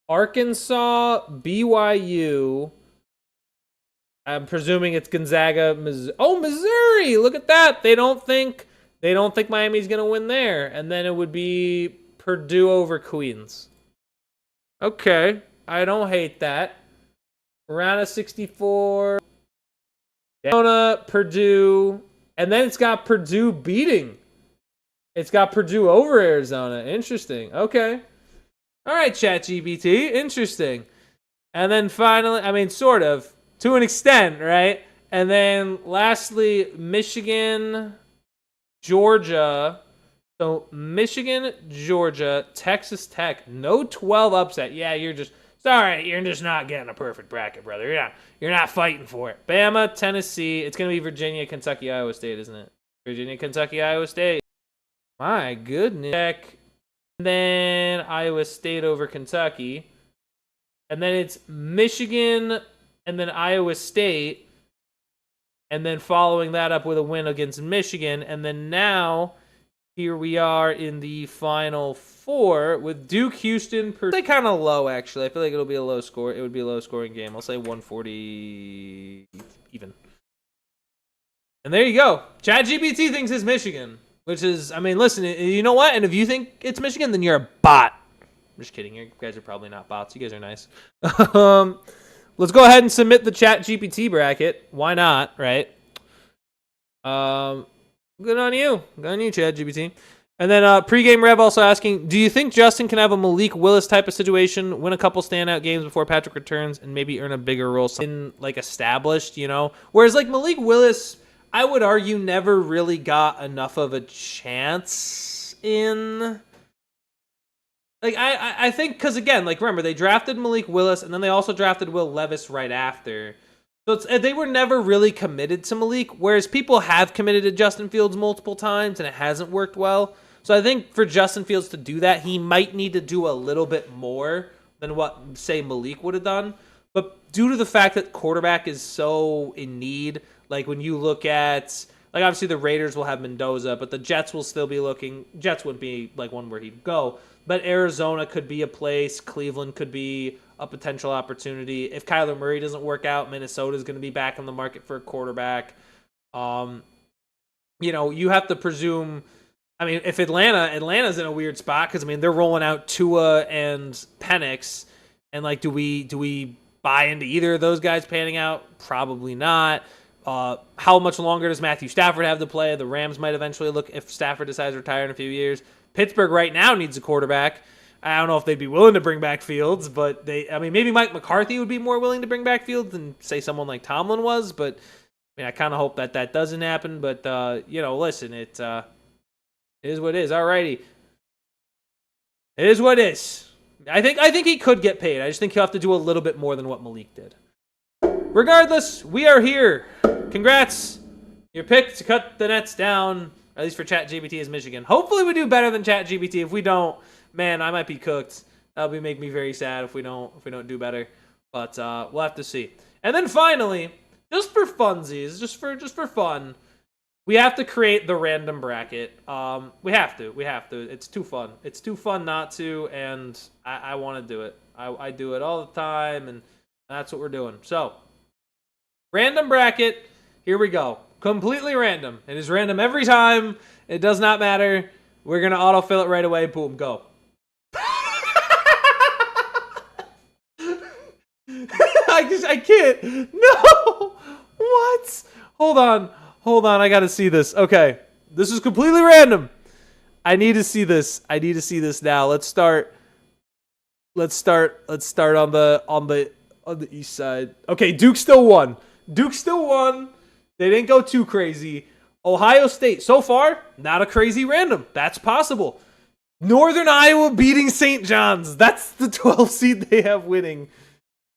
Arkansas, BYU. I'm presuming it's Gonzaga, Missouri. Oh, Missouri! Look at that. They don't think Miami's gonna win there, and then it would be Purdue over Queens. Okay, I don't hate that. Round of 64. Arizona, Purdue, and then it's got Purdue beating. It's got Purdue over Arizona. Interesting. Okay. All right, ChatGPT. Interesting. And then finally, I mean, sort of, to an extent, right? And then lastly, Michigan, Georgia. So Michigan, Georgia, Texas Tech. No 12 upset. Yeah, you're just not getting a perfect bracket, brother. You're not fighting for it. Bama, Tennessee. It's gonna be Virginia, Kentucky, Iowa State, isn't it? Virginia, Kentucky, Iowa State. My goodness. Tech. And then Iowa State over Kentucky. And then it's Michigan and then Iowa State. And then following that up with a win against Michigan. And then now, here we are in the Final Four with Duke, Houston. They kind of low, actually. I feel like it'll be a low score. It would be a low-scoring game. I'll say 140 even. And there you go. ChatGPT thinks it's Michigan, which is, I mean, listen, you know what? And if you think it's Michigan, then you're a bot. I'm just kidding. You guys are probably not bots. You guys are nice. Let's go ahead and submit the ChatGPT bracket. Why not, right? Good on you. Good on you, ChatGPT. And then pregame Rev also asking, do you think Justin can have a Malik Willis type of situation, win a couple standout games before Patrick returns, and maybe earn a bigger role in, like, established, you know? Whereas, like, Malik Willis, I would argue, never really got enough of a chance in... Like, I think, because, again, like, remember, they drafted Malik Willis, and then they also drafted Will Levis right after. So they were never really committed to Malik, whereas people have committed to Justin Fields multiple times, and it hasn't worked well. So I think for Justin Fields to do that, he might need to do a little bit more than what, say, Malik would have done. But due to the fact that quarterback is so in need, like when you look at, like obviously the Raiders will have Mendoza, but the Jets will still be looking, Jets wouldn't be like one where he'd go. But Arizona could be a place, Cleveland could be a potential opportunity. If Kyler Murray doesn't work out, Minnesota is going to be back in the market for a quarterback. You know, you have to presume, I mean, if Atlanta's in a weird spot because I mean they're rolling out Tua and Penix, and like, do we buy into either of those guys panning out? Probably not. How much longer does Matthew Stafford have to play? The Rams might eventually look if Stafford decides to retire in a few years. Pittsburgh right now needs a quarterback. I don't know if they'd be willing to bring back Fields, but maybe Mike McCarthy would be more willing to bring back Fields than say someone like Tomlin was. But I mean, I kind of hope that doesn't happen. But you know, listen, it is what it is. Alrighty, it is what it is. I think he could get paid. I just think he'll have to do a little bit more than what Malik did. Regardless, we are here. Congrats. Your pick to cut the Nets down, at least for ChatGPT, is Michigan. Hopefully we do better than ChatGPT. If we don't, man, I might be cooked. That'll make me very sad if we don't do better. But we'll have to see. And then finally, just for funsies, just for fun, We have to create the random bracket. We have to. It's too fun. It's too fun not to, and I want to do it. I do it all the time, and that's what we're doing. So, random bracket. Here we go. Completely random. It is random every time. It does not matter. We're going to autofill it right away. Boom, go. I can't. No. What? Hold on. I got to see this. Okay. This is completely random. I need to see this. Now. Let's start on the east side. Okay, Duke still won. They didn't go too crazy. Ohio State, so far, not a crazy random. That's possible. Northern Iowa beating St. John's. That's the 12 seed they have winning.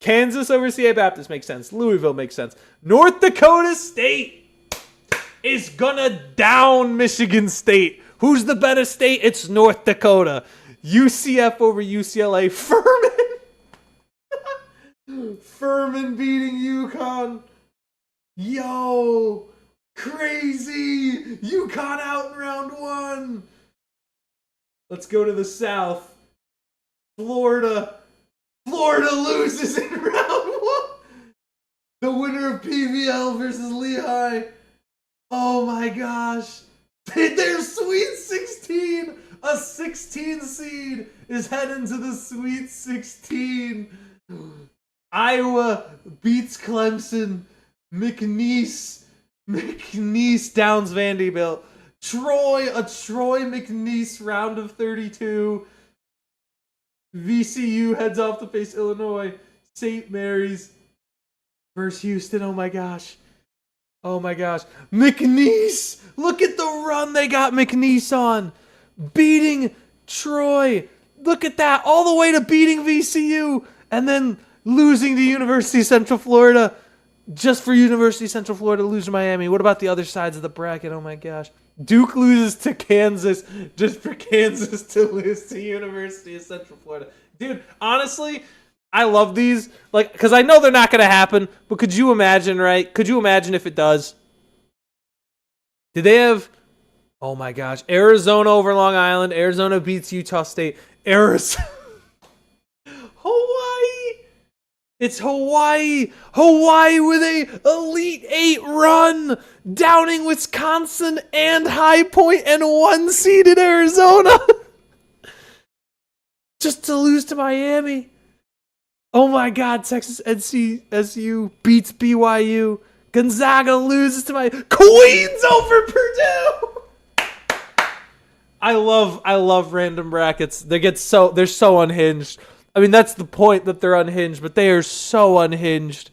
Kansas over CA Baptist makes sense. Louisville makes sense. North Dakota State is gonna down Michigan State. Who's the better state? It's North Dakota. UCF over UCLA. Furman beating UConn. Yo, crazy. UConn out in round 1. Let's go to the South. Florida loses in round 1. The winner of PVL versus Lehigh. Oh my gosh. They're Sweet 16. A 16 seed is heading to the Sweet 16. Iowa beats Clemson. McNeese downs Vanderbilt. Troy McNeese round of 32. VCU heads off to face Illinois. St. Mary's versus Houston. Oh my gosh. McNeese! Look at the run they got McNeese on. Beating Troy. Look at that. All the way to beating VCU. And then losing to University of Central Florida. Just for University of Central Florida to lose to Miami. What about the other sides of the bracket? Oh my gosh. Duke loses to Kansas just for Kansas to lose to University of Central Florida. Dude, honestly, I love these. Because I know they're not going to happen. But could you imagine, right? Could you imagine if it does? Did they have... Oh my gosh. Arizona over Long Island. Arizona beats Utah State. Arizona... Hawaii! It's Hawaii. Hawaii with a Elite 8 run. Downing Wisconsin and High Point and 1-seeded Arizona. Just to lose to Miami. Oh my God. Texas SU beats BYU. Gonzaga loses to Queens over Purdue. I love random brackets. They're so unhinged. I mean, that's the point, that they're unhinged, but they are so unhinged.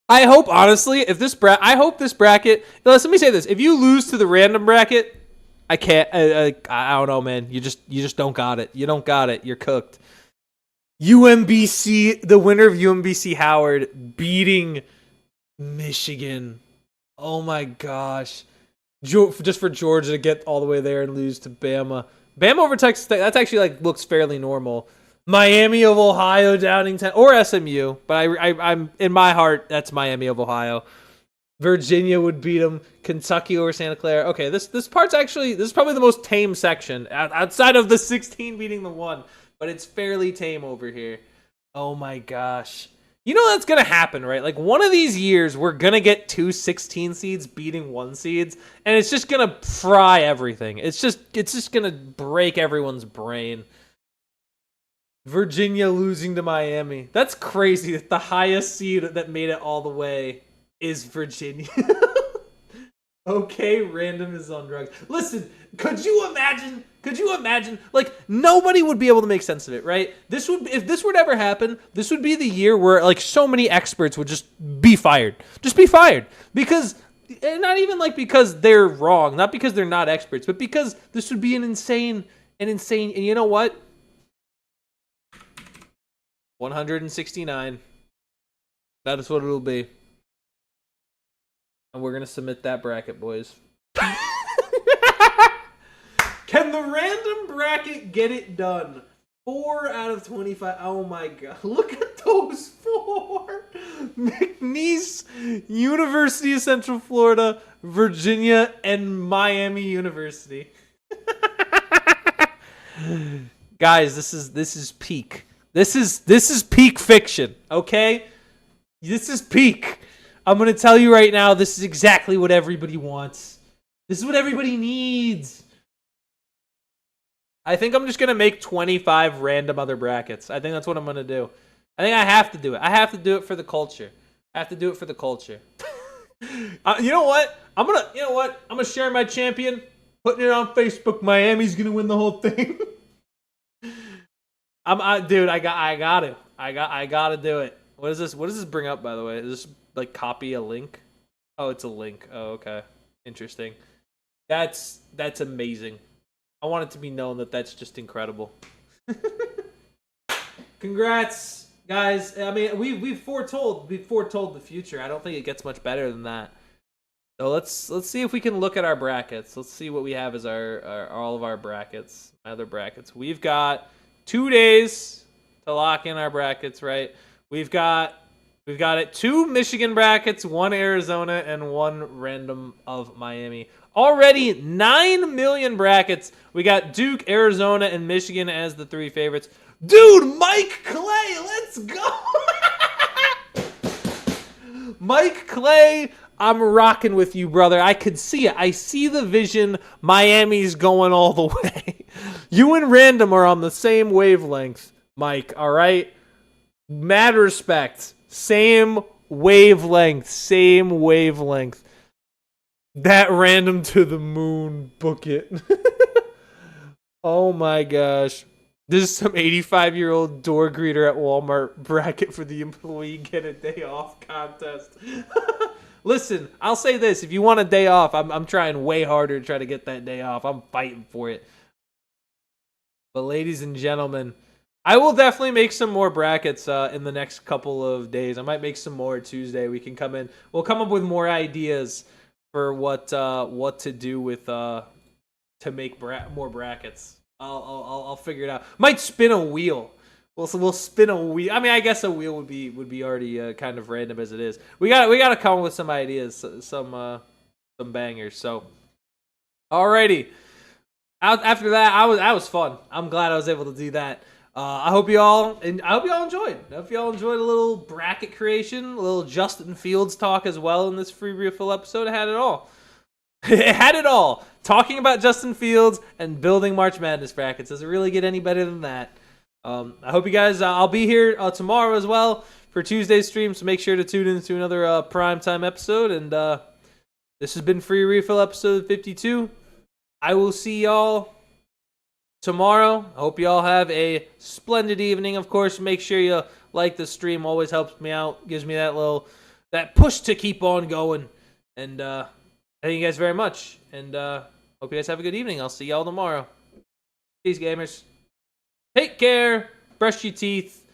I hope, honestly, I hope this bracket... Let me say this. If you lose to the random bracket, I can't... I don't know, man. You just don't got it. You don't got it. You're cooked. UMBC, the winner of UMBC Howard, beating Michigan. Oh, my gosh. Just for Georgia to get all the way there and lose to Bama. Bama over Texas State, that's actually looks fairly normal. Miami of Ohio downing 10, or SMU, but I'm in my heart, that's Miami of Ohio. Virginia would beat them. Kentucky over Santa Clara. Okay, this part's actually, this is probably the most tame section, outside of the 16 beating the 1, but it's fairly tame over here. Oh my gosh. You know that's going to happen, right? One of these years, we're going to get 2 16 seeds beating 1 seeds, and it's just going to fry everything. It's just going to break everyone's brain. Virginia losing to Miami. That's crazy that the highest seed that made it all the way is Virginia. Okay, random is on drugs. Listen, could you imagine? Nobody would be able to make sense of it, right? If this were to ever happen, this would be the year where so many experts would just be fired. Just be fired. Because, and not even because they're wrong, not because they're not experts, but because this would be an insane, and you know what? 169. That is what it'll be. And we're going to submit that bracket, boys. Can the random bracket get it done? 4 out of 25. Oh my God. Look at those 4. McNeese, University of Central Florida, Virginia, and Miami University. Guys, this is peak. This is peak fiction, okay? This is peak. I'm going to tell you right now, this is exactly what everybody wants. This is what everybody needs. I think I'm just going to make 25 random other brackets. I think that's what I'm going to do. I think I have to do it. I have to do it for the culture. I have to do it for the culture. You know what? I'm gonna share my champion, putting it on Facebook. Miami's gonna win the whole thing. Dude, I gotta do it. What is this? What does this bring up, by the way? Is this like copy a link? Oh, it's a link. Oh, okay. Interesting. That's amazing. I want it to be known that that's just incredible. Congrats, guys. I mean, we've foretold the future. I don't think it gets much better than that. So let's see if we can look at our brackets. Let's see what we have as our all of our brackets, other brackets. We've got 2 days to lock in our brackets, right? We've got it 2 Michigan brackets, 1 Arizona, and 1 random of Miami. Already 9 million brackets. We got Duke, Arizona, and Michigan as the 3 favorites. Dude, Mike Clay, let's go! Mike Clay, I'm rocking with you, brother. I could see it. I see the vision. Miami's going all the way. You and Random are on the same wavelength, Mike, all right? Mad respect. Same wavelength. That Random to the moon. Book it. Oh, my gosh. This is some 85-year-old door greeter at Walmart bracket for the employee get a day off contest. Listen, I'll say this. If you want a day off, I'm trying way harder to try to get that day off. I'm fighting for it. But ladies and gentlemen, I will definitely make some more brackets in the next couple of days. I might make some more Tuesday. We can come in. We'll come up with more ideas for what to do with to make more brackets. I'll figure it out. Might spin a wheel. We'll spin a wheel. I mean, I guess a wheel would be already kind of random as it is. We got to come up with some ideas, some bangers. So, alrighty. After that, I was fun. I'm glad I was able to do that. I hope you all enjoyed. I hope you all enjoyed a little bracket creation, a little Justin Fields talk as well in this free refill episode. It had it all. It had it all. Talking about Justin Fields and building March Madness brackets. Does it really get any better than that? I hope you guys, I'll be here tomorrow as well for Tuesday's stream, so make sure to tune in to another primetime episode. And this has been Free Refill episode 52. I will see y'all tomorrow. I hope y'all have a splendid evening. Of course, make sure you like the stream. Always helps me out. Gives me that push to keep on going. And thank you guys very much. And hope you guys have a good evening. I'll see y'all tomorrow. Peace, gamers. Take care. Brush your teeth.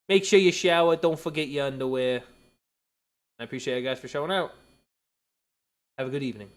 Make sure you shower. Don't forget your underwear. I appreciate you guys for showing out. Have a good evening.